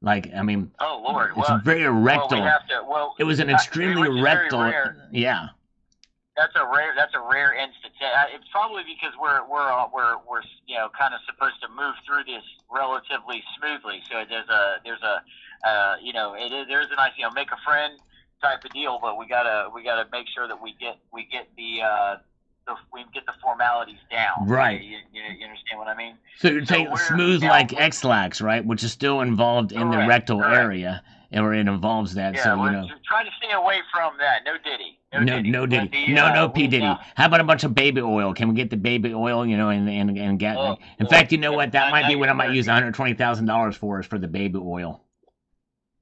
Speaker 1: Like, I mean,
Speaker 7: oh Lord,
Speaker 1: it's very erectile. It was an extremely erectile. Yeah.
Speaker 7: That's a rare instance. It's probably because we're kind of supposed to move through this relatively smoothly. So there's a there's a nice make a friend type of deal, but we gotta make sure that we get the formalities down.
Speaker 1: Right.
Speaker 7: You understand what I mean?
Speaker 1: So you're taking smooth like X-Lax, right? Which is still involved in the rectal area. or it involves that.
Speaker 7: Yeah,
Speaker 1: So you
Speaker 7: we're
Speaker 1: know,
Speaker 7: trying to stay away from that. No Diddy.
Speaker 1: no Diddy,
Speaker 7: The,
Speaker 1: no P Diddy.
Speaker 7: yeah.
Speaker 1: How about a bunch of baby oil? Can we get the baby oil? You know, and get.
Speaker 7: Oh,
Speaker 1: In
Speaker 7: boy.
Speaker 1: fact, you know what? That
Speaker 7: Now
Speaker 1: might be
Speaker 7: you're
Speaker 1: what I might
Speaker 7: scaring
Speaker 1: use
Speaker 7: me.
Speaker 1: $120,000 for, is for the baby oil.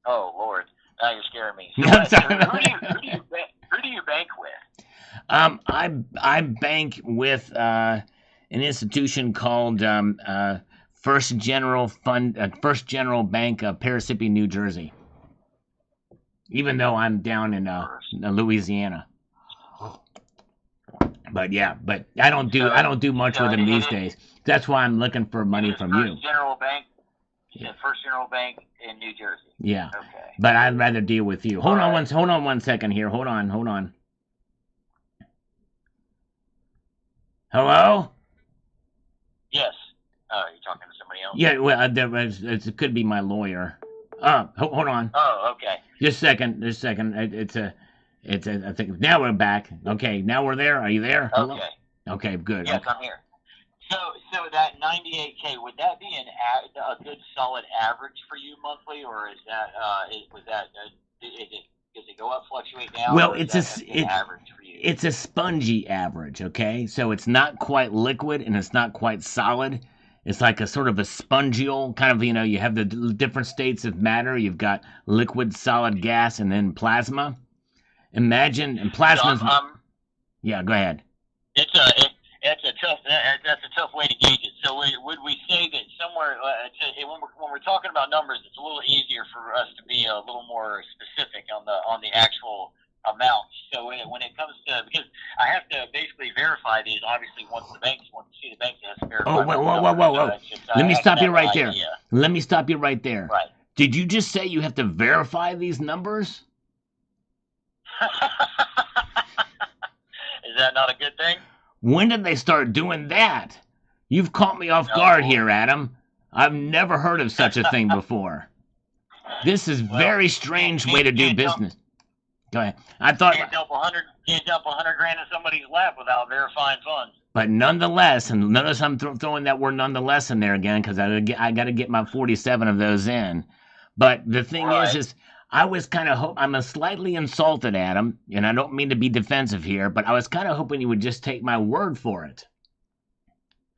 Speaker 7: Oh Lord, now you're scaring me. So,
Speaker 1: No, I'm
Speaker 7: so
Speaker 1: sorry.
Speaker 7: who do you bank with?
Speaker 1: I bank with an institution called First General Bank of Parsippany, New Jersey. Even though I'm down in Louisiana. But yeah, I don't do much with them these days. That's why I'm looking for money from you.
Speaker 7: First General Bank. You said First General Bank in New Jersey.
Speaker 1: Yeah.
Speaker 7: Okay.
Speaker 1: But I'd rather deal with you. Hold on
Speaker 7: right.
Speaker 1: hold on one second here. Hold on. Hello?
Speaker 7: Yes. You're talking to somebody else?
Speaker 1: Yeah, well, it could be my lawyer. Hold on.
Speaker 7: Oh, okay.
Speaker 1: Just a second. I think now we're back. Okay, now we're there. Are you there? Hello?
Speaker 7: Okay.
Speaker 1: Okay, good.
Speaker 7: Yes,
Speaker 1: Okay.
Speaker 7: I'm here. So that 98K, would that be a good solid average for you monthly, or is that does it go up, fluctuate down?
Speaker 1: Well,
Speaker 7: or is
Speaker 1: it's
Speaker 7: that a good average for you?
Speaker 1: It's a spongy average, okay? So it's not quite liquid and it's not quite solid. It's like a sort of a spongial kind of, you have the different states of matter. You've got liquid, solid, gas, and then plasma. Imagine, and plasma's... yeah, go ahead.
Speaker 7: That's a tough way to gauge it. So would we say that somewhere when we're talking about numbers, it's a little easier for us to be a little more specific on the actual amount. So when it comes to, because I have to basically verify these. Obviously, once the banks want to see the banks, it has to verify.
Speaker 1: Oh, whoa! Let me stop you right there. Let me stop you right there.
Speaker 7: Right.
Speaker 1: Did you just say you have to verify these numbers?
Speaker 7: Is that not a good thing?
Speaker 1: When did they start doing that? You've caught me off guard here, Adam. I've never heard of such a thing before. This is very strange way to do business. Go ahead. I thought
Speaker 7: can't dump 100 grand in somebody's lap without verifying funds.
Speaker 1: But nonetheless, and notice I'm throwing that word nonetheless in there again, because I got to get my 47 of those in. But the thing is I was kind of I'm slightly insulted, Adam, and I don't mean to be defensive here, but I was kind of hoping you would just take my word for it.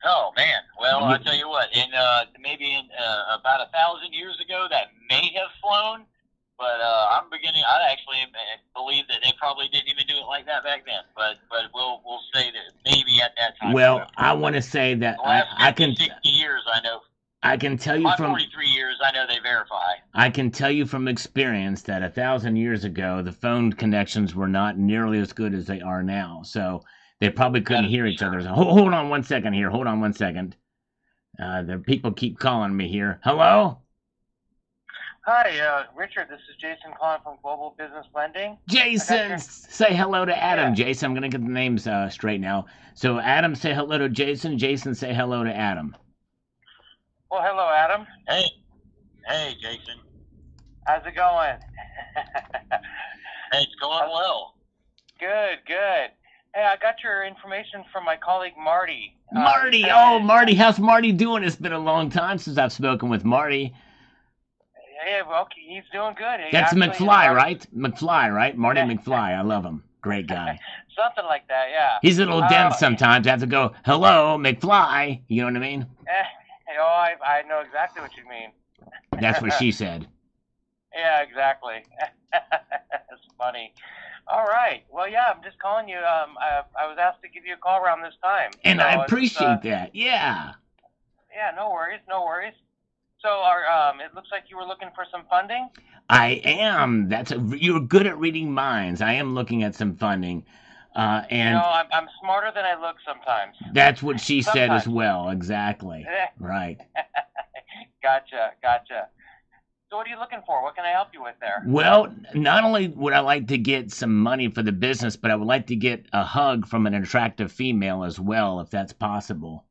Speaker 7: Oh man, well I'll tell you what, maybe in about 1,000 years ago that may have flown, but I actually believe that they probably didn't even do it like that back then. But we'll say that maybe at that time.
Speaker 1: Well, I want to say that
Speaker 7: the last 50,
Speaker 1: I can
Speaker 7: 60 years I know.
Speaker 1: I can tell you from
Speaker 7: 43 years, I know they verify.
Speaker 1: I can tell you from experience that 1,000 years ago, the phone connections were not nearly as good as they are now. So they probably couldn't hear each other. So hold on one second here. Hold on one second. The people keep calling me here. Hello?
Speaker 5: Hi, Richard. This is Jason calling from Global Business Lending.
Speaker 1: Jason, say hello to Adam. Yeah. Jason, I'm going to get the names straight now. So Adam, say hello to Jason. Jason, say hello to Adam.
Speaker 5: Well, hello, Adam.
Speaker 7: Hey, Jason.
Speaker 5: How's it going?
Speaker 7: Hey, it's going well.
Speaker 5: Good. Hey, I got your information from my colleague Marty.
Speaker 1: Marty, Marty, how's Marty doing? It's been a long time since I've spoken with Marty.
Speaker 5: Yeah, well, he's doing good.
Speaker 1: That's McFly, right? McFly, right? Marty McFly. I love him. Great guy.
Speaker 5: Something like that, yeah.
Speaker 1: He's a little dense sometimes. I have to go, hello, McFly. You know what I mean?
Speaker 5: I know exactly what you mean.
Speaker 1: That's what she said.
Speaker 5: Yeah, exactly. That's funny. All right. Well, yeah, I'm just calling you. I was asked to give you a call around this time.
Speaker 1: And so I appreciate that. Yeah.
Speaker 5: Yeah, no worries. So, it looks like you were looking for some funding?
Speaker 1: I am. You're good at reading minds. I am looking at some funding. And
Speaker 5: I'm smarter than I look sometimes.
Speaker 1: That's what she said as well. Exactly. Right.
Speaker 5: Gotcha. So what are you looking for? What can I help you with there?
Speaker 1: Well, not only would I like to get some money for the business, but I would like to get a hug from an attractive female as well, if that's possible.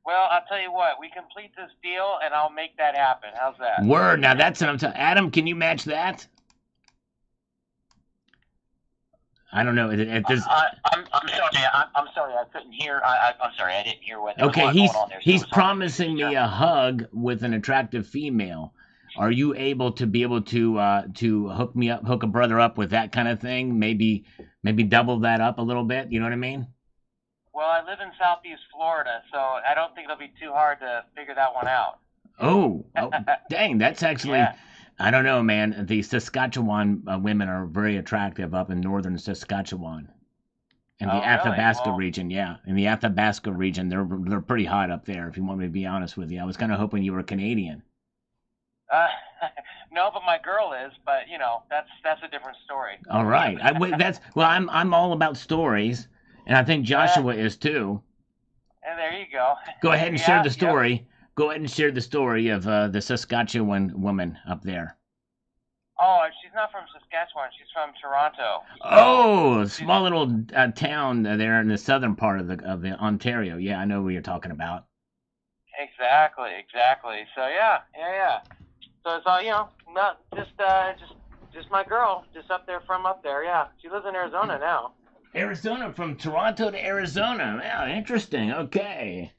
Speaker 5: Well, I'll tell you what. We complete this deal, and I'll make that happen. How's that?
Speaker 1: Word. Now that's what I'm telling. Adam, can you match that? I don't know.
Speaker 7: I'm sorry. I'm sorry. I couldn't hear. I'm sorry. I didn't hear what.
Speaker 1: Okay,
Speaker 7: was going on there.
Speaker 1: he's promising me a hug with an attractive female. Are you able to hook me up, hook a brother up with that kind of thing? Maybe double that up a little bit. You know what I mean?
Speaker 5: Well, I live in Southeast Florida, so I don't think it'll be too hard to figure that one out.
Speaker 1: Oh, dang, that's actually.
Speaker 5: Yeah.
Speaker 1: I don't know, man. The Saskatchewan women are very attractive up in northern Saskatchewan. In the
Speaker 5: Oh, really?
Speaker 1: Athabasca
Speaker 5: Well-
Speaker 1: region, yeah. In the Athabasca region, they're pretty hot up there, if you want me to be honest with you. I was kind of hoping you were Canadian.
Speaker 5: No, but my girl is. But that's a different story.
Speaker 1: All right. I'm all about stories, and I think Joshua is too.
Speaker 5: And there you go.
Speaker 1: Go ahead and
Speaker 5: Yeah,
Speaker 1: share the
Speaker 5: yep.
Speaker 1: story. Go ahead and share the story of the Saskatchewan woman up there.
Speaker 5: Oh, she's not from Saskatchewan. She's from Toronto.
Speaker 1: Oh, a small little town there in the southern part of the Ontario. Yeah, I know what you're talking about.
Speaker 5: Exactly. So yeah. So it's all not just my girl, just up there. Yeah, she lives in Arizona now.
Speaker 1: Arizona, from Toronto to Arizona. Yeah, interesting. Okay.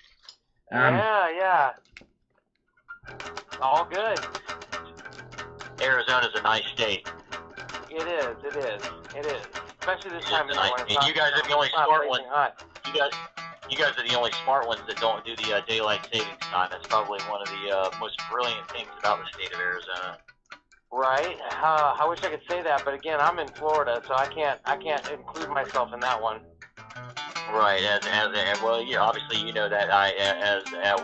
Speaker 5: Yeah. All good.
Speaker 7: Arizona's a nice state.
Speaker 5: It is. Especially this time of year.
Speaker 7: Nice.
Speaker 5: when it's
Speaker 7: And
Speaker 5: not-
Speaker 7: you guys are the only
Speaker 5: it's not
Speaker 7: smart
Speaker 5: blazing
Speaker 7: ones.
Speaker 5: hot.
Speaker 7: You guys are the only smart ones that don't do the daylight savings time. That's probably one of the most brilliant things about the state of Arizona.
Speaker 5: Right? I wish I could say that, but again, I'm in Florida, so I can't include myself in that one.
Speaker 7: Right. Well, obviously you know that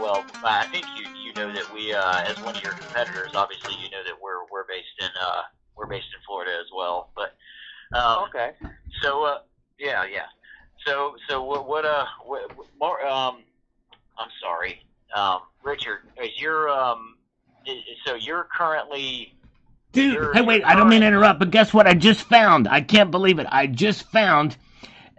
Speaker 7: well. I think you know that we as one of your competitors. Obviously, you know that we're based in Florida as well. But
Speaker 5: Okay.
Speaker 7: So yeah. So what more? I'm sorry, Richard. Is so you're currently.
Speaker 1: Dude, hey, wait, I don't mean to interrupt, but guess what I just found? I can't believe it. I just found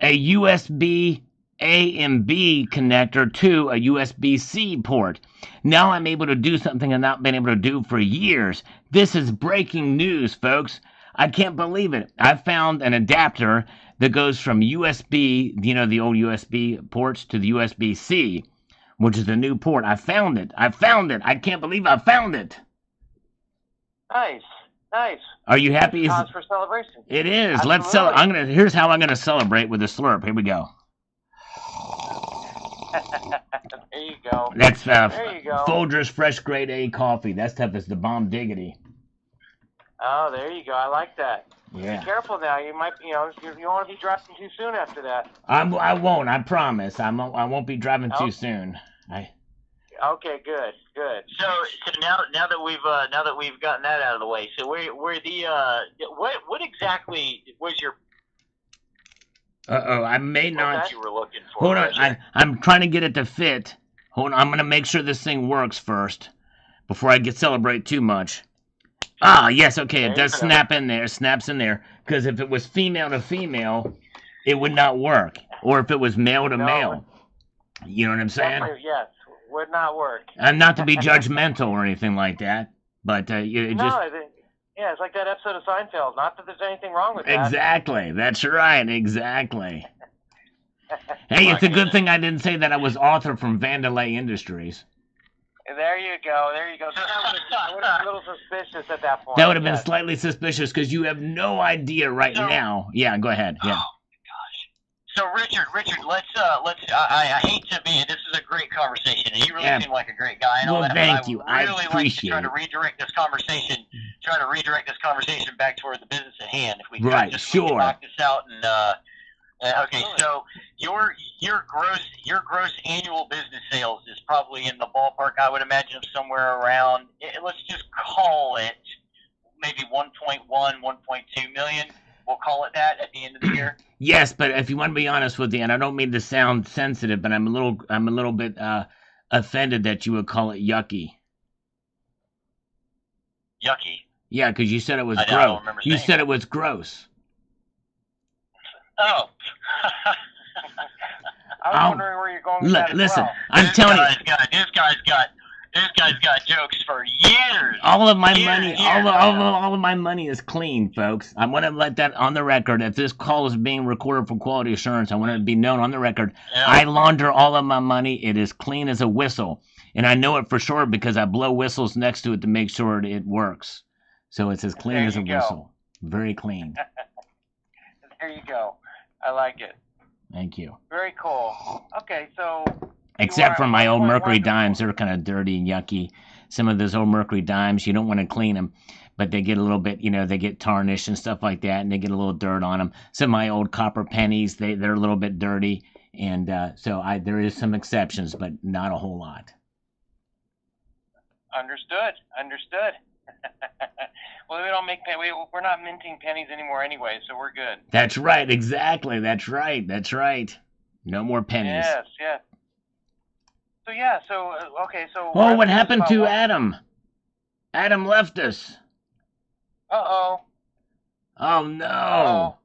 Speaker 1: a USB A and B connector to a USB-C port. Now I'm able to do something I've not been able to do for years. This is breaking news, folks. I can't believe it. I found an adapter that goes from USB, the old USB ports, to the USB-C, which is the new port. I found it. I can't believe I found it.
Speaker 5: Nice.
Speaker 1: Are you happy?
Speaker 5: Cause for celebration.
Speaker 1: It is.
Speaker 5: Absolutely.
Speaker 1: Let's celebrate. Here's how I'm gonna celebrate with a slurp. Here we go.
Speaker 5: There you go.
Speaker 1: That's
Speaker 5: There you go.
Speaker 1: Folgers Fresh Grade A coffee. That stuff is the bomb diggity.
Speaker 5: Oh, there you go. I like that.
Speaker 1: Yeah.
Speaker 5: Be careful now. You might, you don't want to be driving too soon after that.
Speaker 1: I won't. I promise. I won't be driving too
Speaker 5: Oh.
Speaker 1: soon.
Speaker 5: Okay, good.
Speaker 7: So now that we've gotten that out of the way, so where the what exactly was your
Speaker 1: I may not.
Speaker 7: what you were looking for?
Speaker 1: Hold on.
Speaker 7: Richard?
Speaker 1: I'm trying to get it to fit. Hold on. I'm gonna make sure this thing works first before I celebrate too much. Ah, yes. Okay, it does snap in there. Snaps in there. Because if it was female to female, it would not work. Or if it was male to male. You know what I'm saying?
Speaker 5: Definitely, yes. Would not work.
Speaker 1: Not to be judgmental or anything like that, but it just
Speaker 5: it's like that episode of Seinfeld. Not that there's anything wrong with that.
Speaker 1: exactly. That's right. Exactly. Hey, it's a good thing I didn't say that I was author from Vandalay Industries.
Speaker 5: There you go. That would have been a little suspicious at that point.
Speaker 1: That would have been
Speaker 5: yes.
Speaker 1: slightly suspicious because you have no idea right now. Yeah, go ahead. Yeah.
Speaker 7: So Richard, let's I hate to be. This is a great conversation, and you really seem like a great guy. And all
Speaker 1: Well,
Speaker 7: that,
Speaker 1: thank
Speaker 7: but
Speaker 1: you.
Speaker 7: I
Speaker 1: I
Speaker 7: really
Speaker 1: appreciate
Speaker 7: like to try to redirect this conversation. Back toward the business at hand. If we could
Speaker 1: Right,
Speaker 7: just
Speaker 1: sure.
Speaker 7: knock this out and okay. So your gross annual business sales is probably in the ballpark, I would imagine, of somewhere around. Let's just call it maybe 1.1, 1.2 million. We'll call it that at the end of the year.
Speaker 1: Yes, but if you want to be honest with you, and I don't mean to sound sensitive, but I'm a little bit offended that you would call it yucky.
Speaker 7: Yucky.
Speaker 1: Yeah, because you said it was
Speaker 7: I
Speaker 1: gross.
Speaker 7: don't remember
Speaker 1: You
Speaker 7: saying
Speaker 1: said
Speaker 7: that.
Speaker 1: it was gross.
Speaker 7: Oh.
Speaker 5: I was wondering where you're going with that as
Speaker 1: Listen,
Speaker 5: well.
Speaker 1: I'm telling you,
Speaker 7: This guy's got jokes for years.
Speaker 1: all of my
Speaker 7: Years,
Speaker 1: money,
Speaker 7: years.
Speaker 1: all of my money is clean, folks. I want to let that on the record. If this call is being recorded for quality assurance, I want it to be known on the record.
Speaker 7: Yeah.
Speaker 1: I launder all of my money. It is clean as a whistle. And I know it for sure because I blow whistles next to it to make sure it works. So it's as clean as a whistle. Very clean.
Speaker 5: There you go. I like it.
Speaker 1: Thank you.
Speaker 5: Very cool. Okay, so...
Speaker 1: Except for my old Mercury dimes, they're kind of dirty and yucky. Some of those old Mercury dimes, you don't want to clean them, but they get a little bit, they get tarnished and stuff like that, and they get a little dirt on them. Some of my old copper pennies, they're a little bit dirty, and so there is some exceptions, but not a whole lot.
Speaker 5: Understood. Well, we don't make we're not minting pennies anymore anyway, so we're good.
Speaker 1: That's right, exactly. That's right. No more pennies.
Speaker 5: Yes. So okay, so...
Speaker 1: Oh, what happened to Adam? Adam left us.
Speaker 5: Uh-oh.
Speaker 1: Oh, no.
Speaker 5: Uh-oh.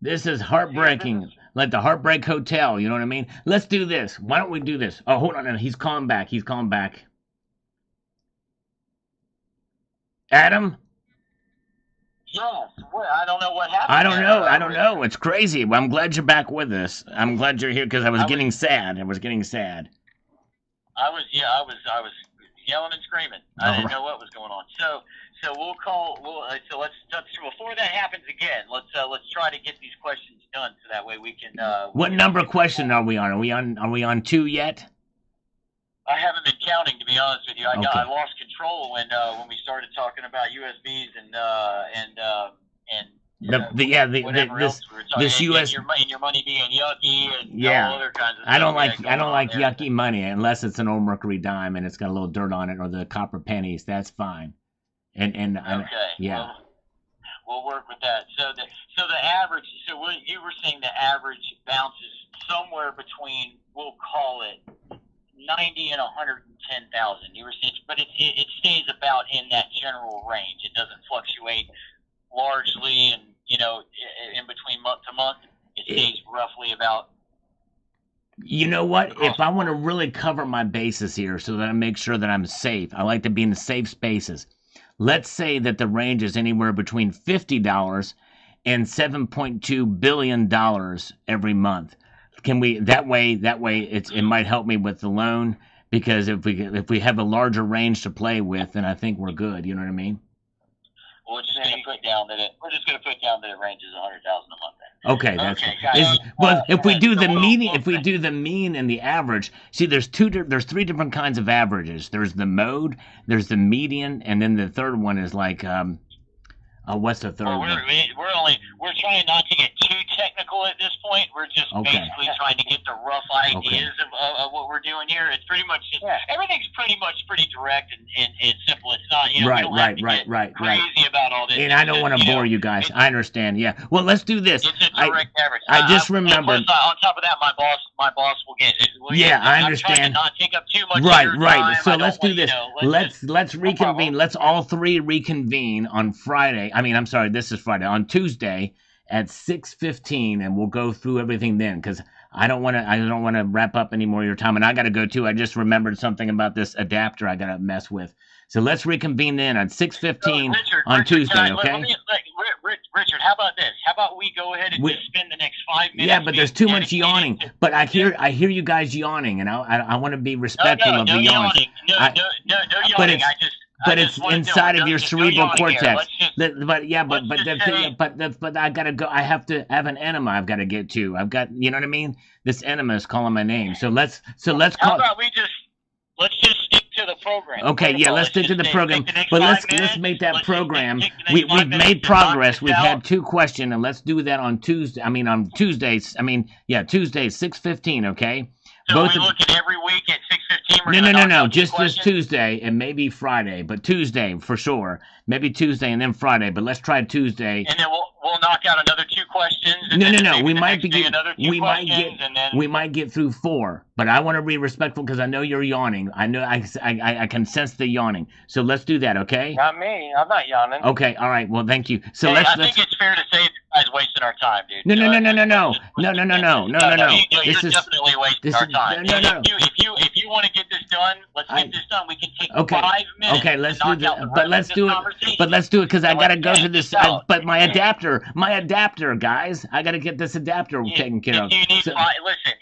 Speaker 1: This is heartbreaking. Like the Heartbreak Hotel, you know what I mean? Let's do this. Why don't we do this? Oh, hold on. He's calling back. Adam?
Speaker 7: Yes. I don't know what happened.
Speaker 1: I don't know. It's crazy. Well, I'm glad you're back with us. I'm glad you're here because I was getting sad.
Speaker 7: I was yelling and screaming. I didn't know what was going on. So we'll call. So let's before that happens again. Let's try to get these questions done so that way we can.
Speaker 1: What number question are we on? Are we on 2 yet?
Speaker 7: I haven't been counting, to be honest with you. I
Speaker 1: Okay.
Speaker 7: I lost control when we started talking about USBs and whatever else we were talking.
Speaker 1: this US
Speaker 7: and your money being yucky and
Speaker 1: Yeah.
Speaker 7: all other kinds of stuff.
Speaker 1: I don't like
Speaker 7: there.
Speaker 1: yucky money unless it's an old Mercury dime and it's got a little dirt on it, or the copper pennies. That's fine. And
Speaker 7: Okay.
Speaker 1: yeah.
Speaker 7: We'll work with that. So the average. So what you were saying, the average bounces somewhere between, we'll call it 90 and 110,000. You were saying, but it stays about in that general range. It doesn't fluctuate largely, and in between month to month, it stays roughly about.
Speaker 1: You know what? If I want to really cover my bases here so that I make sure that I'm safe, I like to be in the safe spaces. Let's say that the range is anywhere between $50 and $7.2 billion every month. Can we that way it might help me with the loan, because if we have a larger range to play with, then I think we're good. You know what I mean?
Speaker 7: Well, we're just going to put down that it ranges 100,000 a month. Then.
Speaker 1: Okay, that's
Speaker 7: guys.
Speaker 1: well. If we do the mean and the average, see, there's 3 different kinds of averages. There's the mode, there's the median, and then the third one is like what's the third one?
Speaker 7: We're trying not to get too technical at this point. We're just basically trying to get the rough ideas of what we're doing here. It's pretty much everything's pretty direct and simple. It's not we don't have to get crazy about all this.
Speaker 1: And I don't want to bore you guys. I understand. Yeah. Well, let's do this.
Speaker 7: It's a direct average.
Speaker 1: I just remembered.
Speaker 7: On top of that, my boss will get it.
Speaker 1: I understand.
Speaker 7: I'm trying to not take up too much of your time.
Speaker 1: Right. So let's do this. Let's reconvene. Let's all 3 reconvene on Friday. I'm sorry, this is Friday. On Tuesday at 6:15, and we'll go through everything then, because I don't want to wrap up any more of your time, and I got to go too. I just remembered something about this adapter I got to mess with. So let's reconvene then at 6:15 on Tuesday, okay?
Speaker 7: Richard, how about this? How about we go ahead and just spend the next 5 minutes?
Speaker 1: Yeah, but there's too much yawning. But I hear you guys yawning, and I want to be respectful of the yawning.
Speaker 7: No yawning.
Speaker 1: But it's inside of your cerebral cortex. But I gotta go. I have an enema I've got to get to. I've got, you know what I mean? This enema is calling my name. So let's call.
Speaker 7: How about let's just stick to the program.
Speaker 1: Okay, let's stick to the program. But let's make that program. We've made progress. We've had 2 questions, and let's do that on Tuesday. On Tuesdays. Tuesday 6:15. Okay.
Speaker 7: So we look at every week at 6:15.
Speaker 1: No. Just this Tuesday and maybe Friday, but Tuesday for sure. Maybe Tuesday and then Friday, but let's try Tuesday.
Speaker 7: And then we'll knock out another 2 questions.
Speaker 1: No. We might get through 4, but I want to be respectful because I know you're yawning. I know I can sense the yawning. So let's do that, okay?
Speaker 5: Not me. I'm not yawning.
Speaker 1: Okay. All right. Well, thank you. So
Speaker 7: I think it's fair to say you guys wasted our time, dude.
Speaker 1: No.
Speaker 7: You're
Speaker 1: Definitely
Speaker 7: wasting our time.
Speaker 1: No.
Speaker 7: If you want to get this done, let's get this done. We can take 5 minutes.
Speaker 1: Okay, let's do that. But let's do it because I gotta go to this. But my adapter, guys, I gotta get this adapter taken care of.
Speaker 7: Listen,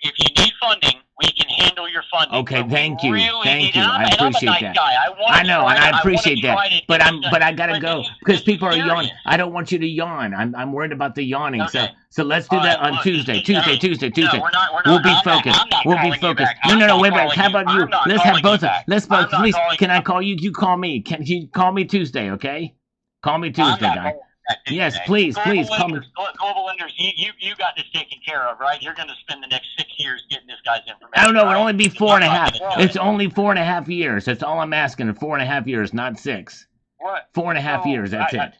Speaker 7: if you need funding, We can handle your funding.
Speaker 1: Okay,
Speaker 7: but
Speaker 1: thank
Speaker 7: we
Speaker 1: you.
Speaker 7: Really
Speaker 1: Thank
Speaker 7: need,
Speaker 1: you.
Speaker 7: and
Speaker 1: I
Speaker 7: I'm a
Speaker 1: appreciate
Speaker 7: nice
Speaker 1: that.
Speaker 7: guy.
Speaker 1: I know, and I appreciate that. But I gotta
Speaker 7: But
Speaker 1: go
Speaker 7: this
Speaker 1: because
Speaker 7: is
Speaker 1: people are
Speaker 7: serious.
Speaker 1: yawning. I don't want you to yawn. I'm worried about the yawning.
Speaker 7: Okay.
Speaker 1: So let's do
Speaker 7: All
Speaker 1: that
Speaker 7: right,
Speaker 1: on
Speaker 7: look,
Speaker 1: Tuesday.
Speaker 7: hey,
Speaker 1: Tuesday.
Speaker 7: No, we're not.
Speaker 1: We'll be
Speaker 7: I'm
Speaker 1: focused.
Speaker 7: I'm not
Speaker 1: We'll be
Speaker 7: calling you
Speaker 1: focused.
Speaker 7: back.
Speaker 1: No,
Speaker 7: I'm not
Speaker 1: wait.
Speaker 7: calling
Speaker 1: How about you?
Speaker 7: I'm not
Speaker 1: Let's have
Speaker 7: calling
Speaker 1: both.
Speaker 7: you back.
Speaker 1: Let's both.
Speaker 7: I'm not
Speaker 1: Please,
Speaker 7: calling
Speaker 1: can
Speaker 7: you
Speaker 1: I
Speaker 7: back.
Speaker 1: call you? You call me. Can you call me Tuesday? Okay. Call me
Speaker 7: I'm
Speaker 1: Tuesday,
Speaker 7: not
Speaker 1: guy.
Speaker 7: calling you back Tuesday.
Speaker 1: Yes, please call me.
Speaker 7: Global lenders, you got this taken care of, right? You're going to spend the next 6 years getting this guy's information.
Speaker 1: I don't know.
Speaker 7: Right?
Speaker 1: It'll only be 4.5.
Speaker 7: Yeah.
Speaker 1: It's only 4.5 years. That's all I'm asking. 4.5 years, not 6.
Speaker 5: What?
Speaker 1: 4.5
Speaker 5: So,
Speaker 1: years. That's it.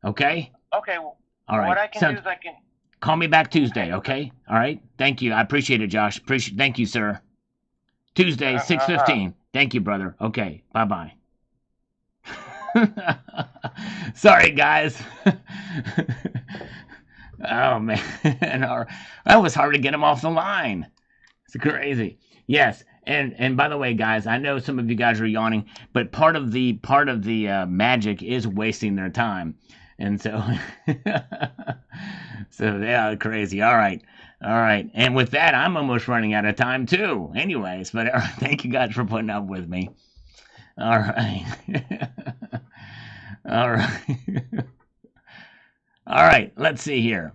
Speaker 1: Okay.
Speaker 5: Okay. Well,
Speaker 1: All right.
Speaker 5: what I can do is I can.
Speaker 1: Call me back Tuesday. Okay. All right. Thank you. I appreciate it, Josh. Thank you, sir. Tuesday, 6:15. Thank you, brother. Okay. Bye. Sorry, guys. Oh man, that was hard to get him off the line. It's crazy. Yes, and by the way, guys, I know some of you guys are yawning, but part of the magic is wasting their time, and so so yeah, crazy. All right, and with that, I'm almost running out of time too. Anyways, but thank you guys for putting up with me. All right, all right. All right, let's see here.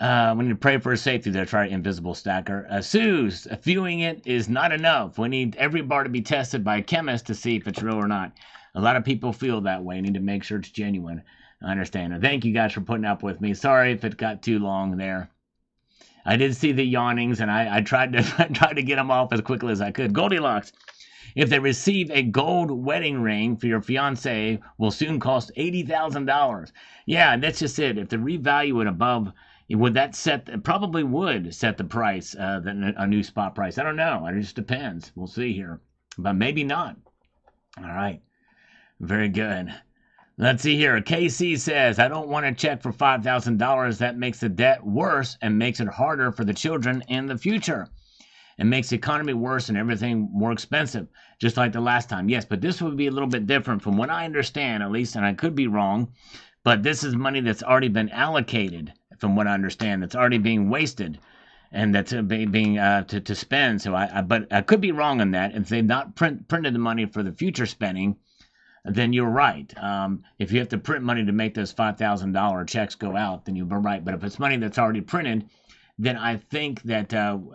Speaker 1: We need to pray for his safety there. Try invisible stacker. Sue's viewing it is not enough. We need every bar to be tested by a chemist to see if it's real or not. A lot of people feel that way. Need to make sure it's genuine. I understand. And thank you guys for putting up with me. Sorry if it got too long there. I did see the yawnings, and I tried to get them off as quickly as I could. Goldilocks. If they receive a gold wedding ring for your fiance, will soon cost $80,000. Yeah, that's just it. If they revalue it above, would that probably would set the price, a new spot price. I don't know. It just depends. We'll see here, but maybe not. All right, very good. Let's see here. KC says, I don't want to check for $5,000. That makes the debt worse and makes it harder for the children in the future. It makes the economy worse and everything more expensive, just like the last time. Yes, but this would be a little bit different from what I understand, at least, and I could be wrong, but this is money that's already been allocated, from what I understand. That's already being wasted, and that's being to spend. So but I could be wrong on that. If they've not printed the money for the future spending, then you're right. If you have to print money to make those $5,000 checks go out, then you're right. But if it's money that's already printed, then I think that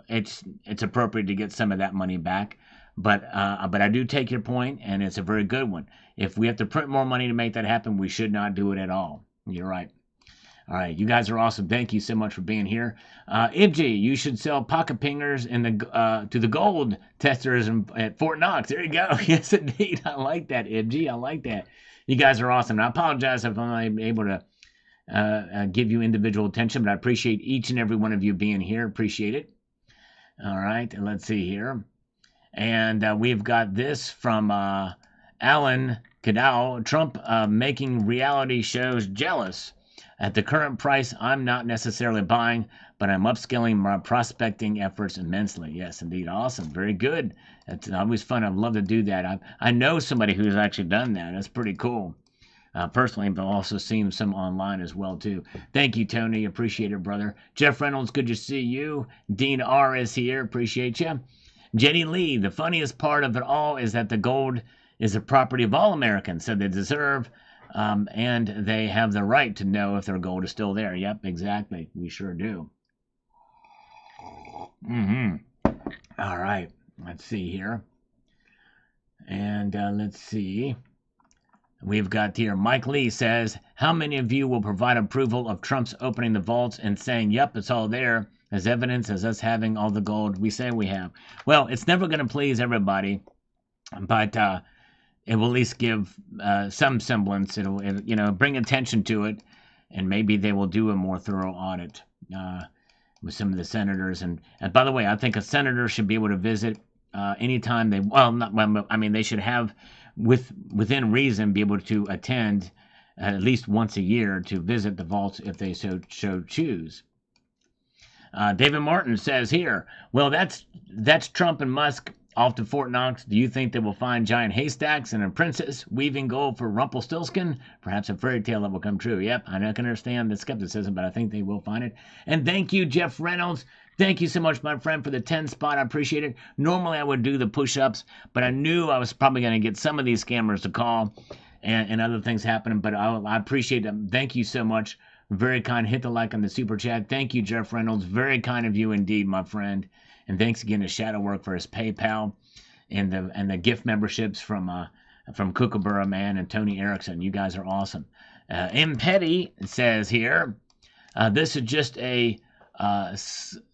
Speaker 1: it's appropriate to get some of that money back. But I do take your point, and it's a very good one. If we have to print more money to make that happen, we should not do it at all. You're right. All right, you guys are awesome. Thank you so much for being here. Ibji, you should sell pocket pingers to the gold testers at Fort Knox. There you go. Yes, indeed. I like that, Ibji. I like that. You guys are awesome. And I apologize if I'm not able to give you individual attention, but I appreciate each and every one of you being here. Appreciate it. All right, and let's see here. And we've got this from Alan Cadell. Trump making reality shows jealous. At the current price, I'm not necessarily buying, but I'm upskilling my prospecting efforts immensely. Yes, indeed. Awesome. Very good. It's always fun. I'd love to do that. I know somebody who's actually done that. That's pretty cool. Personally, but I've also seen some online as well, too. Thank you, Tony. Appreciate it, brother. Jeff Reynolds, good to see you. Dean R. is here. Appreciate you. Jenny Lee, the funniest part of it all is that the gold is the property of all Americans, so they deserve and they have the right to know if their gold is still there. Yep, exactly. We sure do. All right. Let's see here. And let's see. We've got here, Mike Lee says, how many of you will provide approval of Trump's opening the vaults and saying, yep, it's all there, as evidence as us having all the gold we say we have? Well, it's never going to please everybody, but it will at least give some semblance. It'll bring attention to it, and maybe they will do a more thorough audit with some of the senators. And by the way, I think a senator should be able to visit anytime they should have, within reason, be able to attend at least once a year to visit the vaults if they so choose. David Martin says here, well, that's Trump and Musk off to Fort Knox. Do you think they will find giant haystacks and a princess weaving gold for Rumpelstiltskin? Perhaps a fairy tale that will come true. Yep, I can understand the skepticism, but I think they will find it. And thank you, Jeff Reynolds. Thank you so much, my friend, for the 10 spot. I appreciate it. Normally I would do the push-ups, but I knew I was probably going to get some of these scammers to call and other things happening, but I appreciate them. Thank you so much. Very kind. Hit the like on the super chat. Thank you, Jeff Reynolds. Very kind of you indeed, my friend. And thanks again to Shadowwork for his PayPal and the gift memberships from Kookaburra Man and Tony Erickson. You guys are awesome. M. Petty says here, this is just a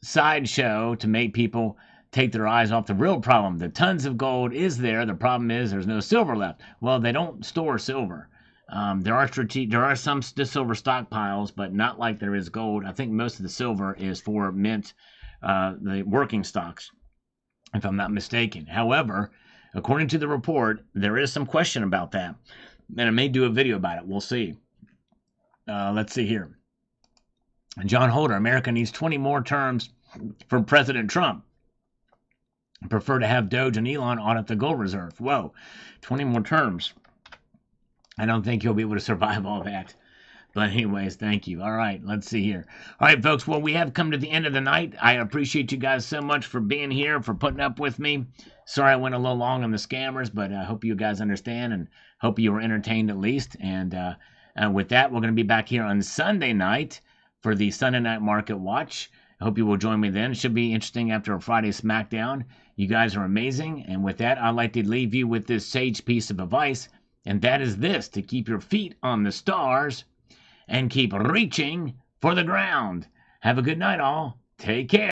Speaker 1: sideshow to make people take their eyes off the real problem. The tons of gold is there. The problem is there's no silver left. Well, they don't store silver. There are some silver stockpiles, but not like there is gold. I think most of the silver is for mint, the working stocks, if I'm not mistaken. However, according to the report, there is some question about that, and I may do a video about it. We'll see. Let's see here. John Holder, America needs 20 more terms from President Trump. I prefer to have Doge and Elon audit the gold reserve. Whoa, 20 more terms. I don't think he'll be able to survive all that. But anyways, thank you. All right, let's see here. All right, folks, well, we have come to the end of the night. I appreciate you guys so much for being here, for putting up with me. Sorry I went a little long on the scammers, but I hope you guys understand and hope you were entertained at least. And with that, we're going to be back here on Sunday night for the Sunday Night Market Watch. I hope you will join me then. It should be interesting after a Friday SmackDown. You guys are amazing. And with that, I'd like to leave you with this sage piece of advice. And that is this: to keep your feet on the stars and keep reaching for the ground. Have a good night, all. Take care.